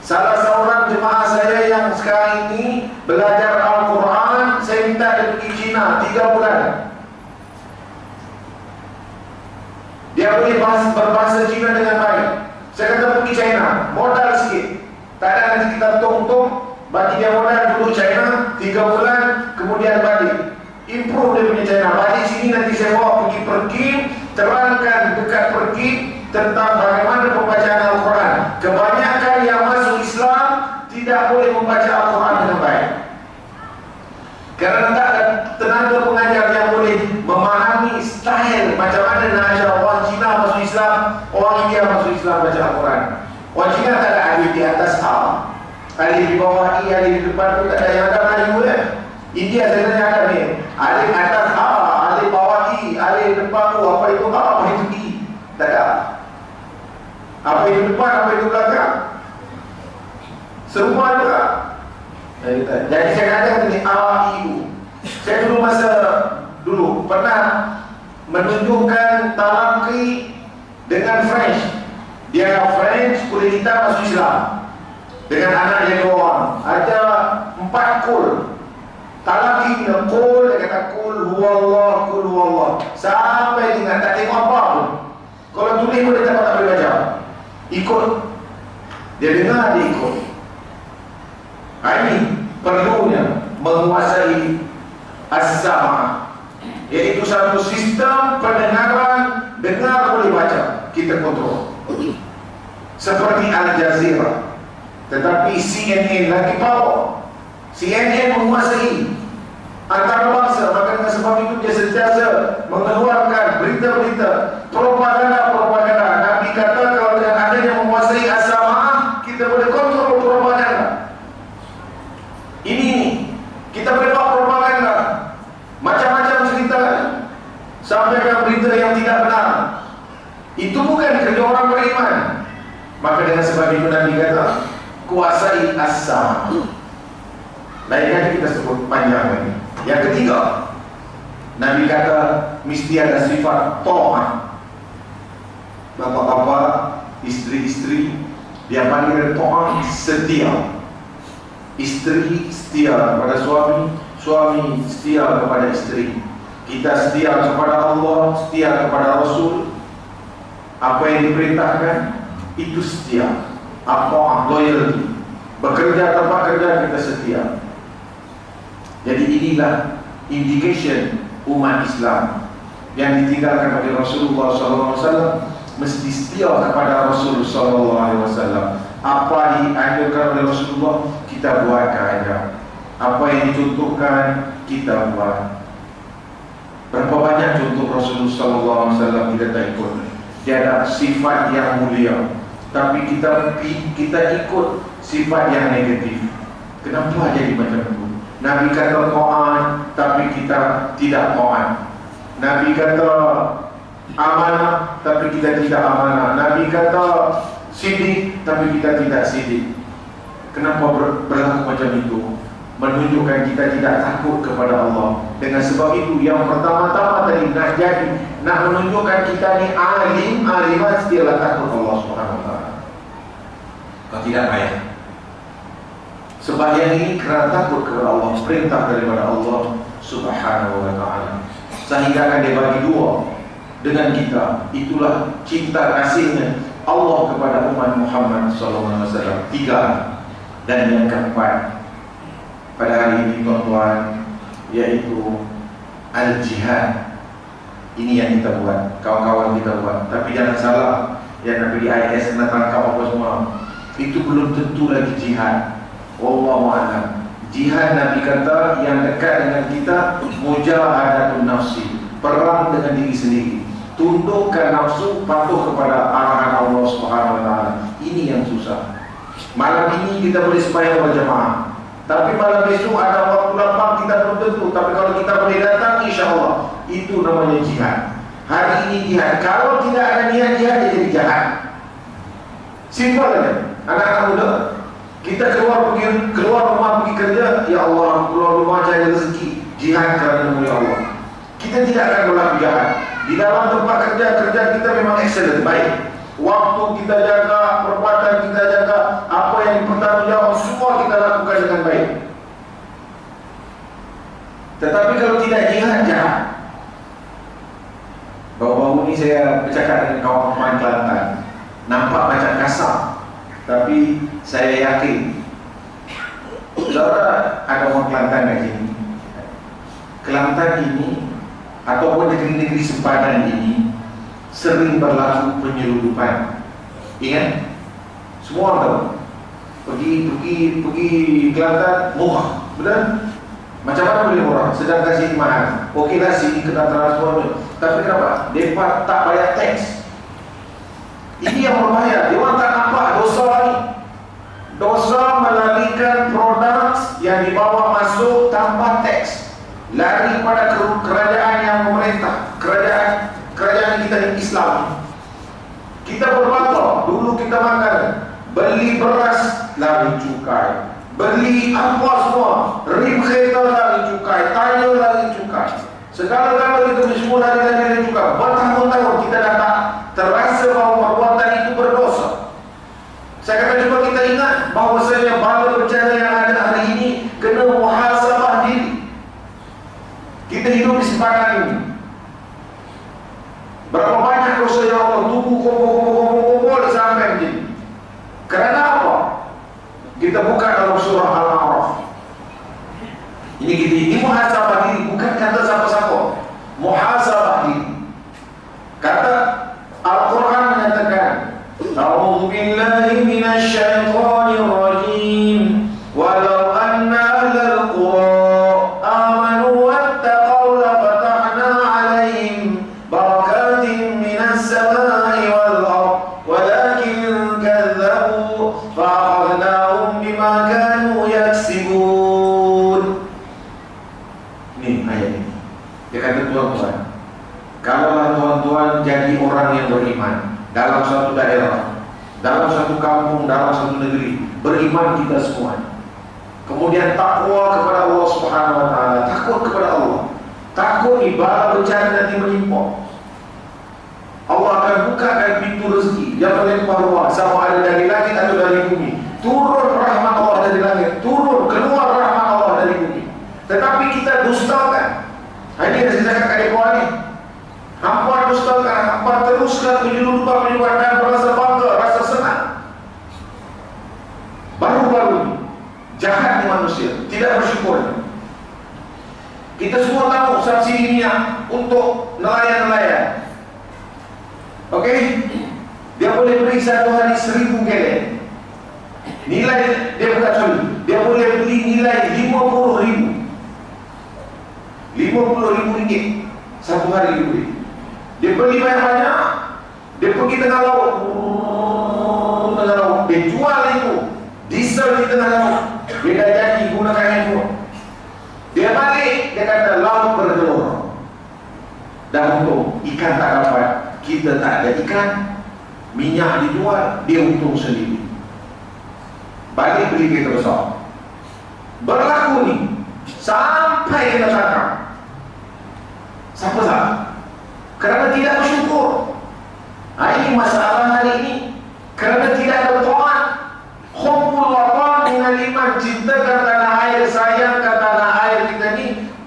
Salah seorang jemaah saya yang sekarang ini belajar Al-Quran, saya minta dia pergi Cina 3 bulan. Dia boleh berbahasa Cina dengan baik. Saya kata pergi China, modal sikit. Tak ada nanti kita tong-tong, bagi dia modal dulu China 3 bulan, kemudian balik. Improve dia punya China. Balik sini nanti saya bawa pergi Perkim, terangkan dekat Perkim tentang bagaimana pembacaan Al-Quran. Kebanyakan yang masuk Islam tidak boleh membaca Al-Quran dengan baik, kerana tak ada tenaga pengajar yang boleh memahami style macam mana nak ajar orang Cina masuk Islam, orang India masuk Islam baca Al-Quran. Orang Cina tak ada alif di atas A, alif di bawah I, alif di depan tu tak ada. Yang ada Melayu kan? India sebenarnya ada ni, alif atas A, alif bawah I, alif depan tu, apa itu A, apa itu I. Tak ada. Apa itu depan, apa itu belakang, semua juga. Jadi saya katakan ini A, I, U. Saya dulu masa dulu pernah menunjukkan talaqi dengan French. Dia French, kulit hitam masuk Islam, dengan anak dia 2 orang. Ada 4 kul. Talaqi dengan kul, dia kata kul huwallah, kul huwallah, sampai dengan tak tengok apa pun. Kalau tulis pun dia tak boleh baca. Ikut. Dia dengar, dia ikut. Ini perlunya menguasai As-Sama', iaitu satu sistem pendengaran, dengar boleh baca, kita kontrol. Seperti Al Jazeera, tetapi CNN lagi power. CNN menguasai antarabangsa, maka dengan sebab itu dia sentiasa mengeluarkan berita-berita, propaganda-propaganda. Nabi kata kalau dengan adanya menguasai As-Sama', kita boleh kontrol propaganda. Ini kita boleh buat propaganda macam-macam cerita, sampaikan berita yang tidak benar. Itu bukan kerja orang beriman. Maka dengan sebab itu Nabi kata kuasai As-Sama'. Lain kali kita sebut panjang lagi. Yang ketiga, Nabi kata mesti ada sifat ta'ah. Bapak-bapak, isteri-istri, dia panggil ta'ah setia. Isteri setia kepada suami, suami setia kepada isteri. Kita setia kepada Allah, setia kepada Rasul. Apa yang diperintahkan itu setia. Apa loyalty. Bekerja tempat kerja kita setia. Jadi inilah indication umat Islam yang ditinggalkan oleh Rasulullah SAW, mesti setia kepada Rasulullah SAW. Apa dianjurkan oleh Rasulullah kita buat saja. Apa yang dicontohkan kita buat. Berapa banyak contoh Rasulullah SAW kita ikut. Dia ada sifat yang mulia, tapi kita ikut sifat yang negatif. Kenapa jadi macam itu? Nabi kata ta'at, tapi kita tidak ta'at. Nabi kata amanah, tapi kita tidak amanah. Nabi kata sidik, tapi kita tidak sidik. Kenapa berlaku macam itu? Menunjukkan kita tidak takut kepada Allah. Dengan sebab itu, yang pertama-tama tadi nak menunjukkan kita ni alim, alimat setialah takut Allah SWT. Kalau tidak payah. Sebahagian ini kerana takut kepada Allah, perintah daripada Allah Subhanahu wa ta'ala. Sehingga akan dia bagi dua dengan kita. Itulah cinta kasihnya Allah kepada umat Muhammad SAW. 3. Dan yang keempat pada hari ini tuan-tuan, yaitu al-jihad. Ini yang kita buat, kawan-kawan kita buat. Tapi jangan salah, yang Nabi di IS nak tangkap apa semua, itu belum tentu lagi jihad. Wallahu a'lam. Jihad Nabi kata yang dekat dengan kita mujahadatun nafsi, perang dengan diri sendiri, tundukkan nafsu, patuh kepada arahan Allah Subhanahu wa ta'ala. Ini yang susah. Malam ini kita boleh sembahyang berjamaah, tapi malam besok ada waktu lapang kita belum tentu. Tapi kalau kita boleh datang, insya-Allah itu namanya jihad. Hari ini jihad. Kalau tidak ada niat jihad, jadi jihad. Simpel saja. Anak-anak muda, kita keluar rumah pergi kerja, ya Allah, keluar rumah cari rezeki, jihad kerana nama Allah. Kita tidak akan berlaku jahat. Di dalam tempat kerja kita memang excellent, baik. Waktu kita jaga, perbuatan kita jaga, apa yang dipertanggungjawabkan semua kita lakukan dengan baik. Tetapi kalau tidak jihad, jahat. Baru-baru ini saya bercakap dengan kawan-kawan Kelantan. Nampak macam kasar, tapi saya yakin saudara ada orang Kelantan di sini. Kelantan ini ataupun negeri-negeri sempadan ini sering berlaku penyelundupan. Ingat? Semua orang tahu. Pergi Kelantan murah, betul? Macam mana boleh murah? Sedangkan sini mahal. Okeylah sini kena transport, tapi kenapa? Mereka tak bayar teks. Ini yang berbahaya. Dia orang tak nampak dosa ni. Dosa melarikan produk yang dibawa masuk tanpa teks, lari pada kerajaan yang memerintah, kerajaan kita yang Islam. Kita berbantah. Dulu kita makan, beli beras lari cukai, beli apa semua, rim kereta lari cukai, tayar lari cukai, segala-gala kita semua lari cukai. Bertahun-tahun kita dah tak terasa bahawa perbuatan itu berdosa. Saya kata cuba kita ingat bahawasanya bala bencana yang ada hari ini kena muhasabah diri. Kita hidup di sempadan ini. Berapa banyak dosa yang Allah tubuh kumpul sampai begini. Kerana apa? Kita buka dalam surah Al-A'raf. Ini muhasabah diri, bukan kata siapa-siapa. Muhasabah diri. Kata Al-Quran menyatakan, A'udzu billahi minasy syaithanir rajim. Walau anna ahlal qura amanu wattaqaw la fatahna 'alaihim barakatin minas samai wal ardh walakin kadzdzabu fa akhadnahum bima kanu yaksibun. Ini ayat ini. Dia kata tuan-tuan, kalaulah tuan-tuan jadi orang yang beriman dalam suatu daerah, dalam satu kampung, dalam satu negeri, beriman kita semua. Kemudian takwa kepada Allah Subhanahu wa taala, takut kepada Allah. Takut ni bala bencana nanti menimpa. Allah akan bukakan pintu rezeki yang melimpah ruah, sama ada dari langit atau dari bumi. Turun rahmat Allah dari langit, turun keluar rahmat Allah dari bumi. Tetapi kita dustakan. Ini yang saya cakap kat mereka ni. Hampa dustakan, hampa teruskan menyelundupkan dan merasa bangga, rasa senang. Baru-baru ni jahat ni manusia, tidak bersyukur. Kita semua tahu subsidi minyak untuk nelayan-nelayan. Okey, dia boleh beri satu hari 1000 galen. Nilai dia bukan sorry, dia boleh beli nilai 50,000. 50,000 ringgit satu hari dia beli. Dia beli banyak-banyak, dia pergi tengah laut, dia jual itu diesel di tengah laut. Dia dah jadi gunakan handphone. Dia balik, dia kata laut bergelora. Dan untung ikan tak dapat, kita tak ada ikan. Minyak dijual, dia untung sendiri. Balik beli kereta besar. Berlaku ni sampai kena tangkap. Siapa salah? Kerana tidak bersyukur. Ini masalah hari ini. Kerana tidak ada taat. Hubbul watan dengan iman, cintakan tanah air, sayangkan tanah air kita ni,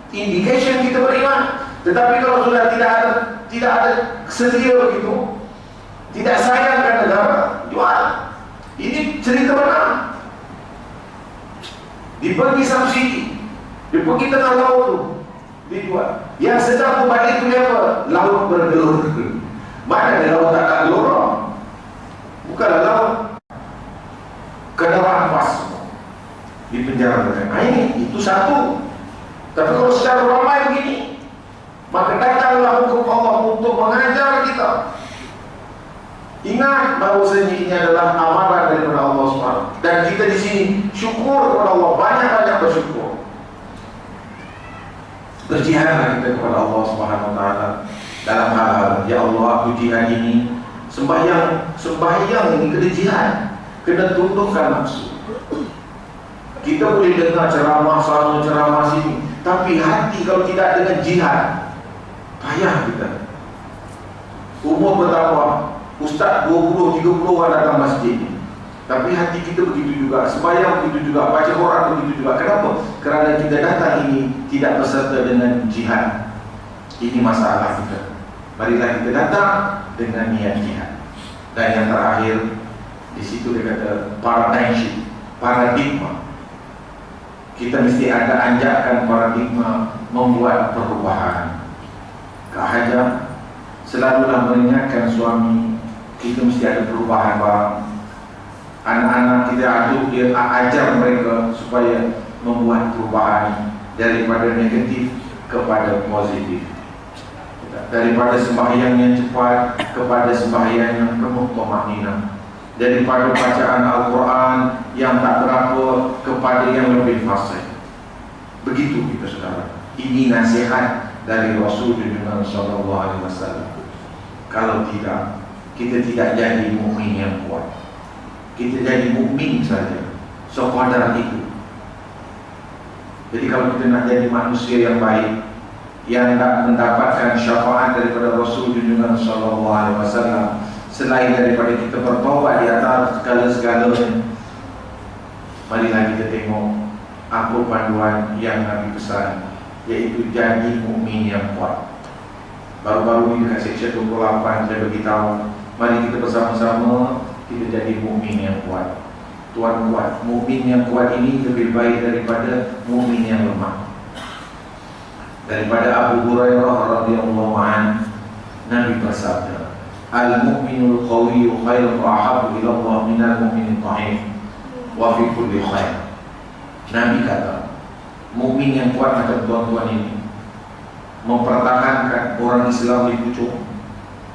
indication kita beriman. Tetapi kalau sudah tidak ada sedia begitu, tidak sayangkan negara, jual. Ini cerita benar. Dibagi subsidi, dia pergi tengah laut tu, dijual. Yang sedang berbalik tu dia apa? Laut bergelora. Mana ada laut tak ada gelora? Bukanlah laut. Kena rampas semua, di penjara mereka. Ini itu satu. Tapi kalau secara ramai begini, maka datanglah hukum Allah untuk mengajar kita. Ingat bahawasanya ini adalah amaran daripada Allah SWT. Dan kita di sini syukur kepada Allah, banyak-banyak bersyukur. Berjihadlah kita kepada Allah SWT dalam hal-hal, ya Allah, aku jihad ini, sembahyang ini kena jihad, kena tundukkan nafsu. Kita boleh dengar ceramah sana, ceramah sini, tapi hati kalau tidak dengan jihad, payah kita. Umur bertambah, ustaz 20-30 orang datang masjid, tapi hati kita begitu juga, sembahyang begitu juga, baca Quran begitu juga. Kenapa? Kerana kita datang ini tidak berserta dengan jihad. Ini masalah kita. Marilah kita datang dengan niat jihad. Dan yang terakhir, di situ dia kata paradigma. Kita mesti ada anjakan paradigma membuat perubahan. Kak Hajar selalulah mengingatkan suami, kita mesti ada perubahan barang. Anak-anak kita ajar mereka supaya membuat perubahan daripada negatif kepada positif, daripada sembahyang yang cepat kepada sembahyang yang penuh tumaninah, daripada bacaan Al-Quran yang tak berapa kepada yang lebih fasih. Begitu kita saudara. Ini nasihat dari Rasulullah SAW. Kalau tidak, kita tidak jadi mukmin yang kuat. Kita jadi mukmin saja, sekadar itu. Jadi kalau kita nak jadi manusia yang baik, yang nak mendapatkan syafaat daripada Rasulullah SAW, selain daripada kita bertaubat di atas segala-segalanya, marilah kita tengok apa panduan yang Nabi pesan, iaitu jadi mukmin yang kuat. Baru-baru ini dekat seksyen 28 saya beritahu, mari kita bersama-sama kita jadi mukmin yang kuat. Tuan kuat, mukmin yang kuat ini lebih baik daripada mukmin yang lemah. Daripada Abu Hurairah radhiyallahu anhu, Nabi bersabda, al-mu'minul qawiyyu khairun wa ahabbu ila Allah minal mu'minil dha'if wa fi kulli khair. Nabi kata, mukmin yang kuat macam tuan-tuan ini mempertahankan orang Islam di pucuk,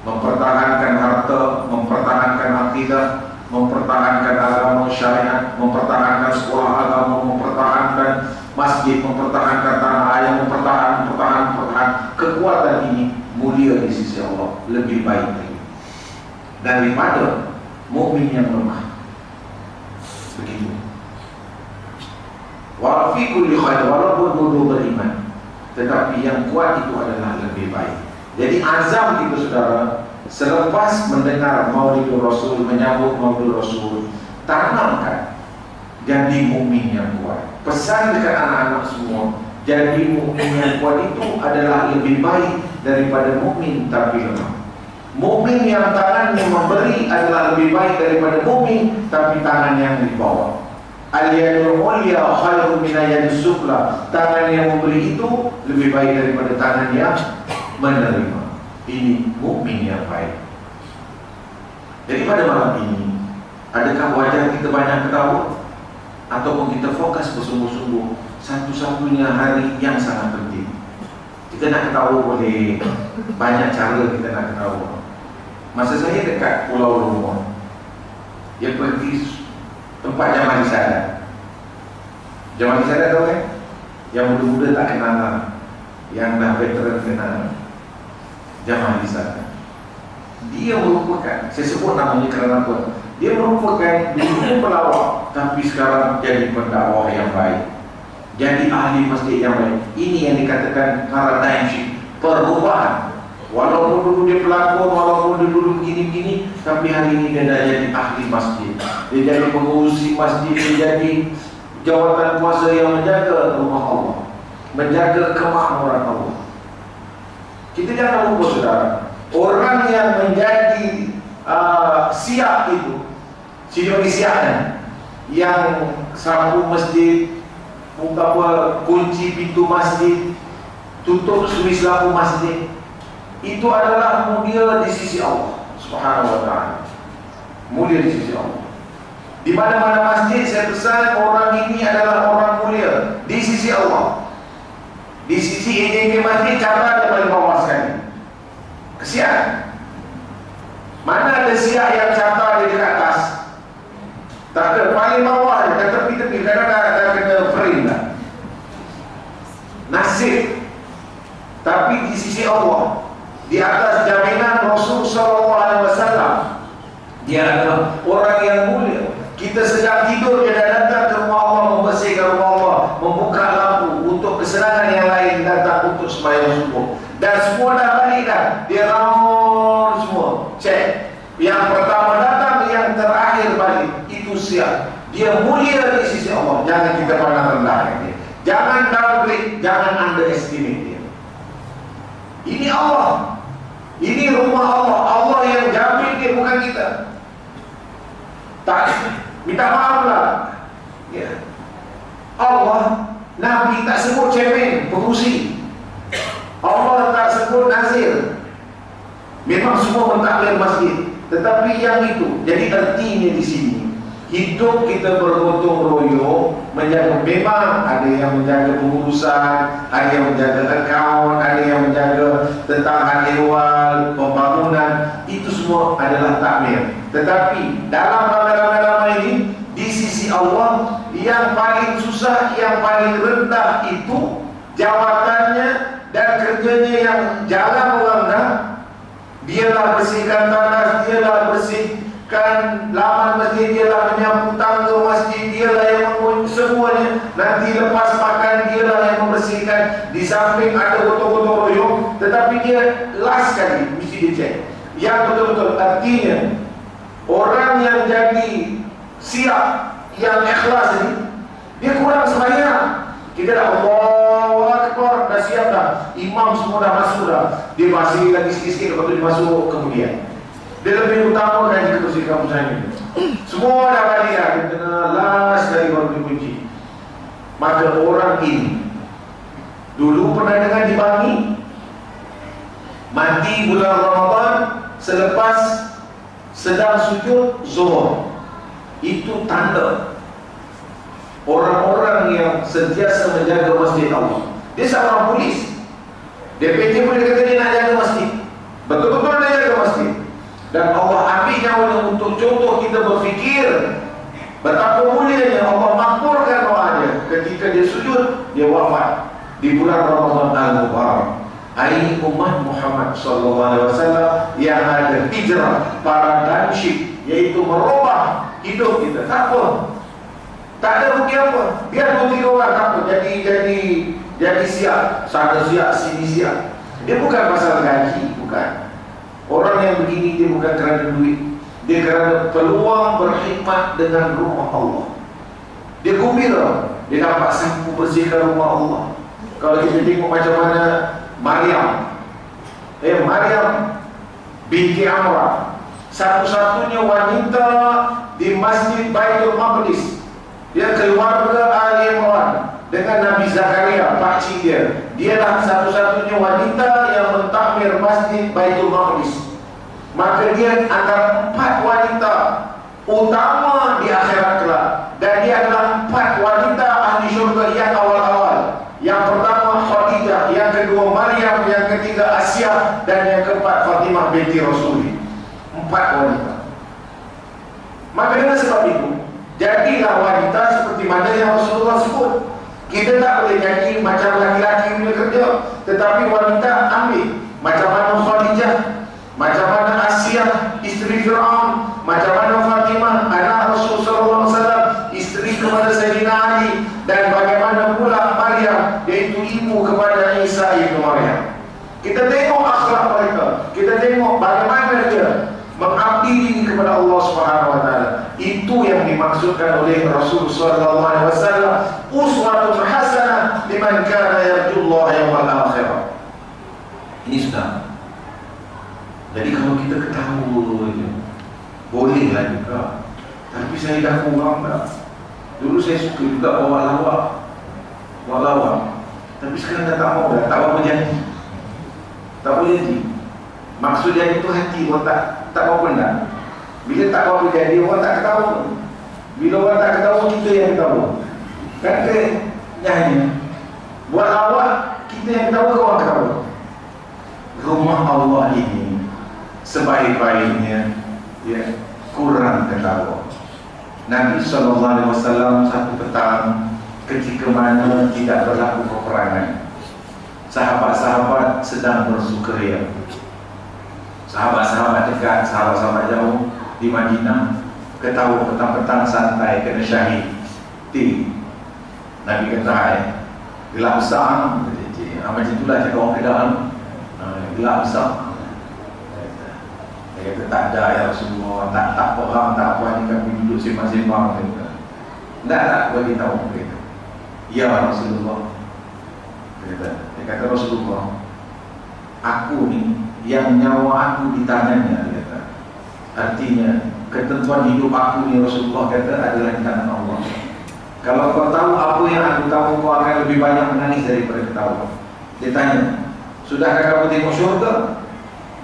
mempertahankan harta, mempertahankan akidah, mempertahankan agama syariat, mempertahankan sekolah agama, mempertahankan masjid, mempertahankan tanah air, mempertahankan kekuatan ini mulia di sisi Allah, lebih baik lagi daripada mukmin yang lemah. Begitu. Wa fi kulli khair, walaupun dua beriman, tetapi yang kuat itu adalah lebih baik. Jadi azam kita saudara, selepas mendengar Maulidul Rasul, menyambut Maulidul Rasul, tanamkan jadi mukmin yang kuat. Pesan dekat anak-anak semua, jadi mukmin yang kuat itu adalah lebih baik daripada mukmin tapi lemah. Mukmin yang tangannya memberi adalah lebih baik daripada mukmin tapi tangan yang dibawa. Al-yadul ulya khairun min al-yadis sufla. Tangan yang memberi itu lebih baik daripada tangan yang menerima. Ini mukmin yang baik. Jadi pada malam ini, adakah wajar kita banyak ketawa? Ataupun kita fokus bersungguh-sungguh satu-satunya hari yang sangat penting? Kita nak ketawa boleh, banyak cara kita nak ketawa. Masa saya dekat Pulau Lombok, dia pergi tempat Jamal Isadat. Jamal Isadat tahu kan? Yang muda-muda tak kenal lah, yang dah veteran kenal. Jamal Isadat, dia merupakan, saya sebut namanya kerana apa? Dia merupakan dulu pelawak, tapi sekarang jadi pendakwah yang baik, jadi ahli masjid yang baik. Ini yang dikatakan paradigm shift, perubahan. Walaupun dulu dia pelakon, walaupun dia dulu begini-begini, tapi hari ini dia dah jadi ahli masjid, dia jadi pengurusi masjid, dia jadi jawatan kuasa yang menjaga rumah Allah, menjaga kemakmuran Allah. Kita jangan lupa saudara, orang yang menjadi siap itu, sejauh siapnya, yang sapu masjid, kunci pintu masjid, tutup suis lampu masjid, itu adalah mulia di sisi Allah Subhanahu wa ta'ala. Mulia di sisi Allah. Di mana-mana masjid saya pesan, orang ini adalah orang mulia di sisi Allah. Di sisi EJK masjid, catat yang paling bawah sekali, kesian. Mana ada siap yang catat di dekat atas? Tak ada, paling bawah je, tepi-tepi, kadang-kadang dah kena frame dah, nasib. Tapi di sisi Allah, di atas jaminan Rasul SAW, dia adalah orang yang mulia. Kita sedang tidur, dia dah datang ke rumah Allah, membersihkan rumah Allah, membuka lampu untuk kesenangan yang lain, datang untuk sembahyang subuh. Dan semua dah balik dah, dia round semua, cek. Yang pertama datang, yang terakhir balik, itu siap. Dia mulia di sisi Allah. Jangan kita pandang rendah dia, jangan downgrade, jangan underestimate dia. Ini Allah, ini rumah Allah. Allah yang jamin dia, bukan kita. Tak, minta maaf lah ya. Allah, Nabi tak sebut cemen, pengusi. Allah tak sebut nazir. Memang semua mentadbir masjid, tetapi yang itu, jadi artinya di sini, hidup kita bergotong royong menjaga. Memang ada yang menjaga pengurusan, ada yang menjaga akaun, ada yang menjaga tentang hal ehwal, pembangunan. Itu semua adalah takmir. Tetapi dalam ramai-ramai ini, di sisi Allah, yang paling susah, yang paling rendah itu jawatannya dan kerjanya yang jarang orang dah. Dialah bersihkan tanah, dialah bersihkan laman masjid, dialah menyapu tangga masjid, dialah yang mengurus semuanya. Nanti lepas makan, dialah yang membersihkan. Di samping ada gotong-gotong royong, tetapi dia last sekali mesti dicek yang betul-betul. Artinya orang yang jadi siap, yang ikhlas ini, dia kurang sembahyang. Kita dah Allahu Akbar, dah siap dah, imam semua dah masuk dah, dia masih lagi sikit-sikit, lepas tu dia masuk kemudian. Dia lebih utamakan kebersihan musanya. Semua dah balik dah, dia kena last dari baru dikunci. Maka orang ini dulu pernah dengar di Bangi, mati bulan Ramadan selepas sedang sujud zuhur. Itu tanda orang-orang yang sentiasa menjaga masjid Allah. Dia seorang polis, DPT pun dia kata dia nak jaga masjid, betul-betul dia jaga masjid. Dan Allah ambil nyawanya untuk contoh kita berfikir betapa mulianya Allah makmurkan doa dia. Ketika dia sujud, dia wafat di bulan Ramadan Al-Mubarak. Hai umat Muhammad SAW yang ada hijrah, paradigm shift, yaitu merubah hidup kita. Tak apa, Tak ada rugi apa. Biar 2-3 orang tak apa. Jadi siap. Sana siap, sini siap. Dia bukan pasal gaji, bukan. Orang yang begini dia bukan kerana duit. Dia kerana peluang berkhidmat dengan rumah Allah. Dia gembira. Dia dapat sapu bersihkan rumah Allah. Kalau kita tengok macam mana Maryam binti Amrah, satu-satunya wanita di Masjid Baitul Maqdis. Dia keluarga Ali Imran dengan Nabi Zakaria, pakcik dia. Dialah satu-satunya wanita yang mentakmir Masjid Baitul Maqdis. Maka dia antara 4 wanita utama di akhirat kelak. Dan dia adalah 4 wanita ahli syurga yang awal-awal. Yang pertama Khadijah, yang kedua Maryam, yang ketiga Asia, dan yang keempat Fatimah binti Rasul. 4 wanita. Maka dengan sebab itu, jadilah wanita seperti mana yang Rasulullah sebut. Kita tak boleh jadi macam laki-laki punya kerja, tetapi wanita ambil. Macam mana Khadijah, macam mana Asia, isteri Fir'aun, macam mana Fatimah, anak Rasulullah SAW, isteri kepada Sayyidina Ali, dan bagaimana pula Maryam, iaitu ibu kepada Isa ibn Maryam. Kita tengok akhlak mereka, kita tengok bagaimana dia mengabdi diri kepada Allah Subhanahu wa taala. Itu yang dimaksudkan oleh Rasul sallallahu alaihi wasallam, uswatun hasanah liman kana yarjullaha yawmal akhirah. Ini sudah. Jadi kalau kita ketahui bolehlah juga. Tapi saya dah kurang dah. Dulu saya suka juga bawa lawak. Tapi sekarang dah tak mau dah. Tak apa jadi. Tak boleh jadi. Maksud jadi itu hati orang tak mau benda. Bila tak apa jadi, orang tak ketawa. Bila orang tak ketawa, kita yang ketawa. Kata nyanyi, buat lawak, kita yang ketawa, orang ketawa. Rumah Allah ini sebaik-baiknya kurang ketawa. Nabi SAW satu petang ketika mana tidak berlaku peperangan, sahabat-sahabat sedang bersukaria. Sahabat-sahabat dekat, sahabat-sahabat jauh di Madinah ketawa petang-petang santai kena syahid. Nabi kata, gelap besar. Macam itulah cakap orang Kedah. Gelap besar. Dia kata tak ada ya Rasulullah, tak faham, tak apa ni kami duduk sembang-sembang. Tak bagi tahu. Ya Rasulullah. Dia kata Rasulullah, aku ni yang nyawa aku di tangannya, dia kata. Artinya ketentuan hidup aku ni, Rasulullah kata, adalah di tangan Allah. Kalau kau tahu apa yang aku tahu, kau akan lebih banyak menangis daripada ketawa. Dia tanya, sudahkah kamu tengok syurga?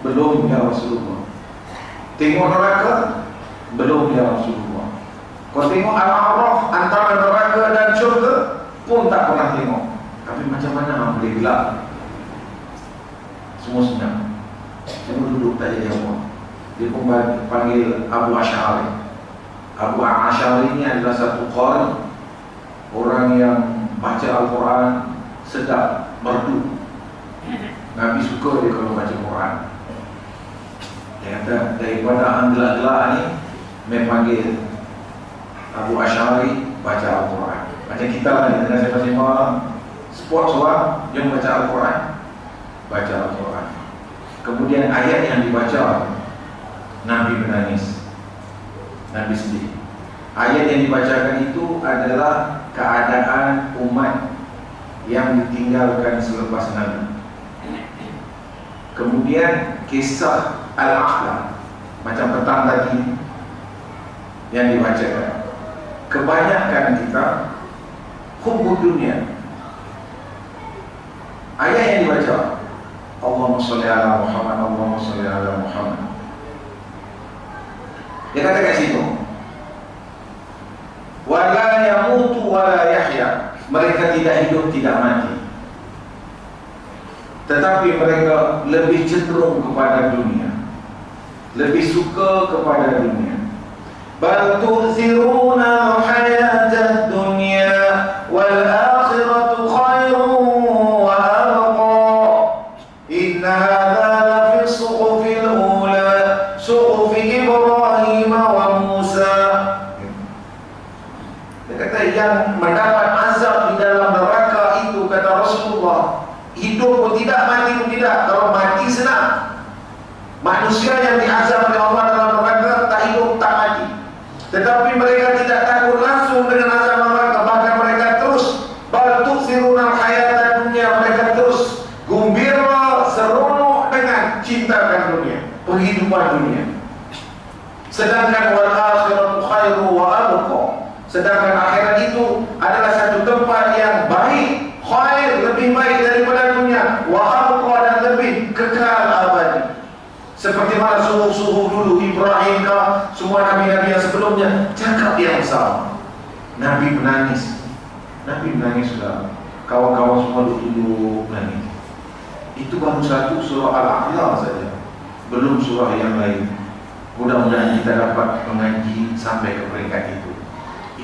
Belum ya Rasulullah. Tengok neraka? Belum ya Rasulullah. Kau tengok Al-A'raf antara neraka dan syurga? Pun tak pernah tengok. Tapi macam mana boleh gelap? Semua senyap. Semua duduk tak jadi apa. Dia pun panggil Abu Asy'ari. Abu Asy'ari ini adalah satu qari, orang yang baca Al-Quran sedap, merdu. Nabi suka dia kalau baca Quran. Dia kata daripada hang gelak-gelak ni, main panggil Abu Asy'ari baca Al-Quran. Macam kita lah ni, dengan sembang-sembang sport seorang, dia membaca Al-Quran, baca Al-Quran. Kemudian ayat yang dibaca, Nabi menangis, Nabi sedih. Ayat yang dibacakan itu adalah keadaan umat yang ditinggalkan selepas Nabi. Kemudian kisah Al-A'la, macam petang tadi yang dibacakan. Kebanyakan kita hubbud dunia. Ayat yang dibaca, Allahumma sholli ala Muhammad, Allahumma sholli ala Muhammad. Dia kata kat situ, wala yamutu wala yahya. Mereka tidak hidup, tidak mati, tetapi mereka lebih cenderung kepada dunia, lebih suka kepada dunia. Bal tu'thiruna al-hayata ad-dunya wal akhiratu khairun wa abqa. Inna hadha la fi suhufil ula, suhufi Ibrahim wa Musa. Dia kata itu tidak. Kalau mati senang. Manusia yang diazab oleh Allah dalam neraka tak hidup, tak mati. Tetapi mereka tidak takut langsung dengan azab neraka. Bahkan mereka terus bal tu'thiruna al-hayata dunya. Mereka terus gembira, seronok dengan cintakan dunia, penghidupan dunia. Sedangkan wal akhiratu khairu wa abqa. Sedangkan akhirat itu adalah satu tempat yang baik, khair, lebih baik daripada dunia, wa abqa, dan lebih kekal abadi. Seperti mana suhu-suhu dulu Ibrahim kah, semua nabi-nabi yang sebelumnya cakap yang sama. Nabi menangis. Nabi menangis sudah. Kawan-kawan semua duduk menangis. Itu baru satu surah Al-A'la saja, belum surah yang lain. Mudah-mudahan kita dapat mengaji sampai ke peringkat itu.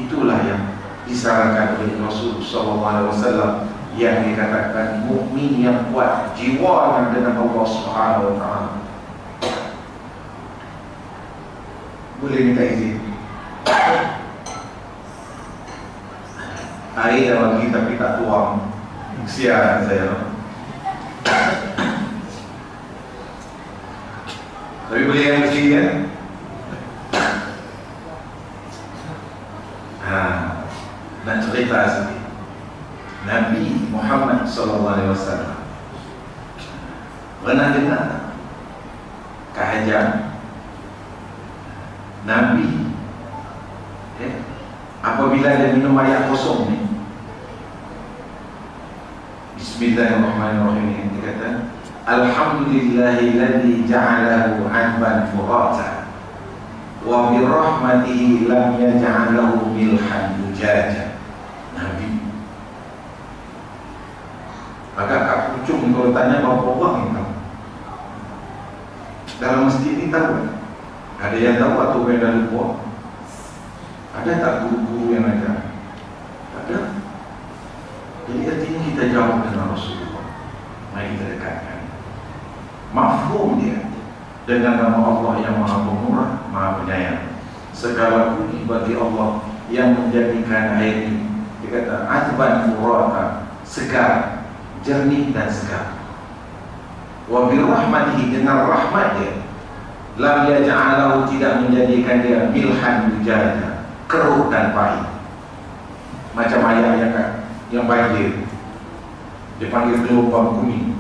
Itulah yang disarankan oleh Rasul SAW, yang dikatakan mukmin yang kuat jiwanya dengan Allah Subhanahu Wa Taala. Boleh minta izin? Air dalam kita kita tuang. Siaran saya. Tapi boleh yang mesti ya? Nak cerita sedikit. Nabi Muhammad SAW pernah dengar kajian Nabi apabila dia minum air kosong ni, Bismillahirrahmanirrahim, dia kata Alhamdulillahilladzi ja'alahu 'adban furata wa birahmatihi lam yaj'alahu milhan ujaja. Nabi agak tak pucung kalau tanya berapa orang yang tahu dalam masjid ini, tahu? Ada yang tahu atau yang dah lupa? Ada tak guru-guru yang ajar? Ada. Jadi artinya kita jawab dengan Rasulullah. Mari kita dekatkan mafhum dia dengan nama Allah yang Maha Pemurah, Maha Penyayang. Segala puji bagi Allah yang menjadikan air ini, dia kata azban furata, segar, jernih dan segar. Wa birahmatihi, dengan rahmat dia, lam yaj'alahu, tidak menjadikan dia milhan ujaja, keruh dan pahit. Macam ayam yang banjir, dipanggil gelombang kuning,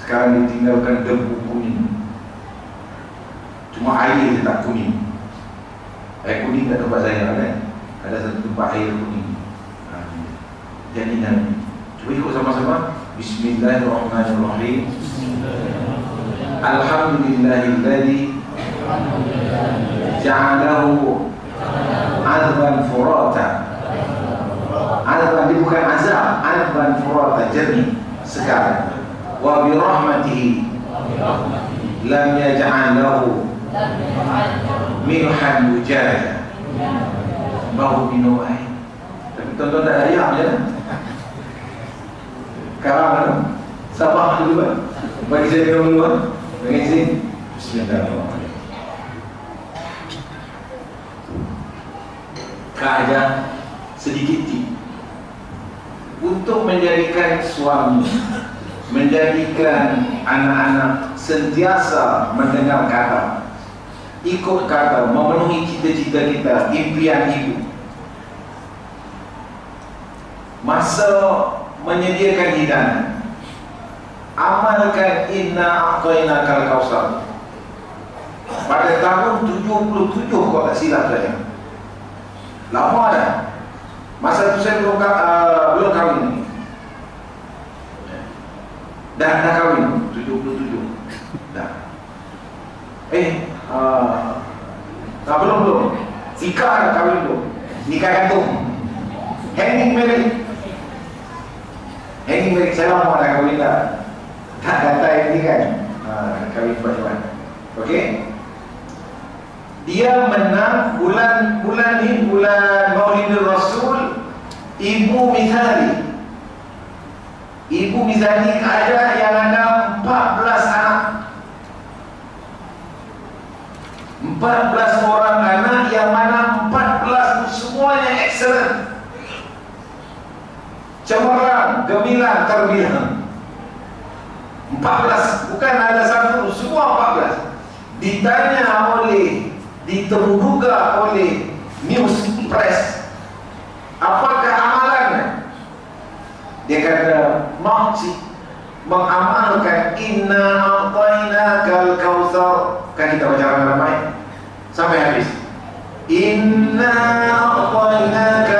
sekarang ditinggalkan debu kuning. Cuma air dia tak kuning. Air kuning kat tempat saya kan? Ada satu tempat air kuning. Jadi Nabi, cuba ikut sama-sama. Bismillahirrahmanirrahim. Alhamdulillahilladzi ja'alahu 'adban furata. Adban dia bukan azab, adban furata, jernih, segar. Wa bi rahmatihi lam yaj'alahu milhan ujaja. Baru minum air, tapi tonton tak ayam je. Sekarang sabar dulu kan. Bagi saya minum dulu kan. Bagi izin. Bismillahirrahmanirrahim. Kajian sedikit tip untuk menjadikan suami, menjadikan anak-anak sentiasa mendengar kata, ikut kata, memenuhi cita-cita kita, impian ibu. Masa menyediakan hidangan, amalkan inna a'tainakal kautsar. Pada tahun 77 kalau tak silap saya. Lama dah. Masa tu saya belum kahwin. Dah kahwin 77. Dah. Belum. Nikah dah kahwin tu. Nikah gantung. Hanging marriage. Saya lama dah kahwin dah. Tak kata ini kan. Kahwin cepat-cepat. Okey. Dia menang bulan ini, bulan Maulidur Rasul, Ibu Mithali. Ibu Mithali ada yang ada 14 anak. 14 orang anak, yang mana 14 semuanya excellent, cemerlang, gemilang, terbilang. 14, bukan ada satu, semua 14. Ditanya oleh, diterduga oleh news press, apakah amalannya? Dia kata maksud mengamalkan inna a'tainakal kautsar. Kan kita baca ramai-ramai sampai habis. Inna a'tainakal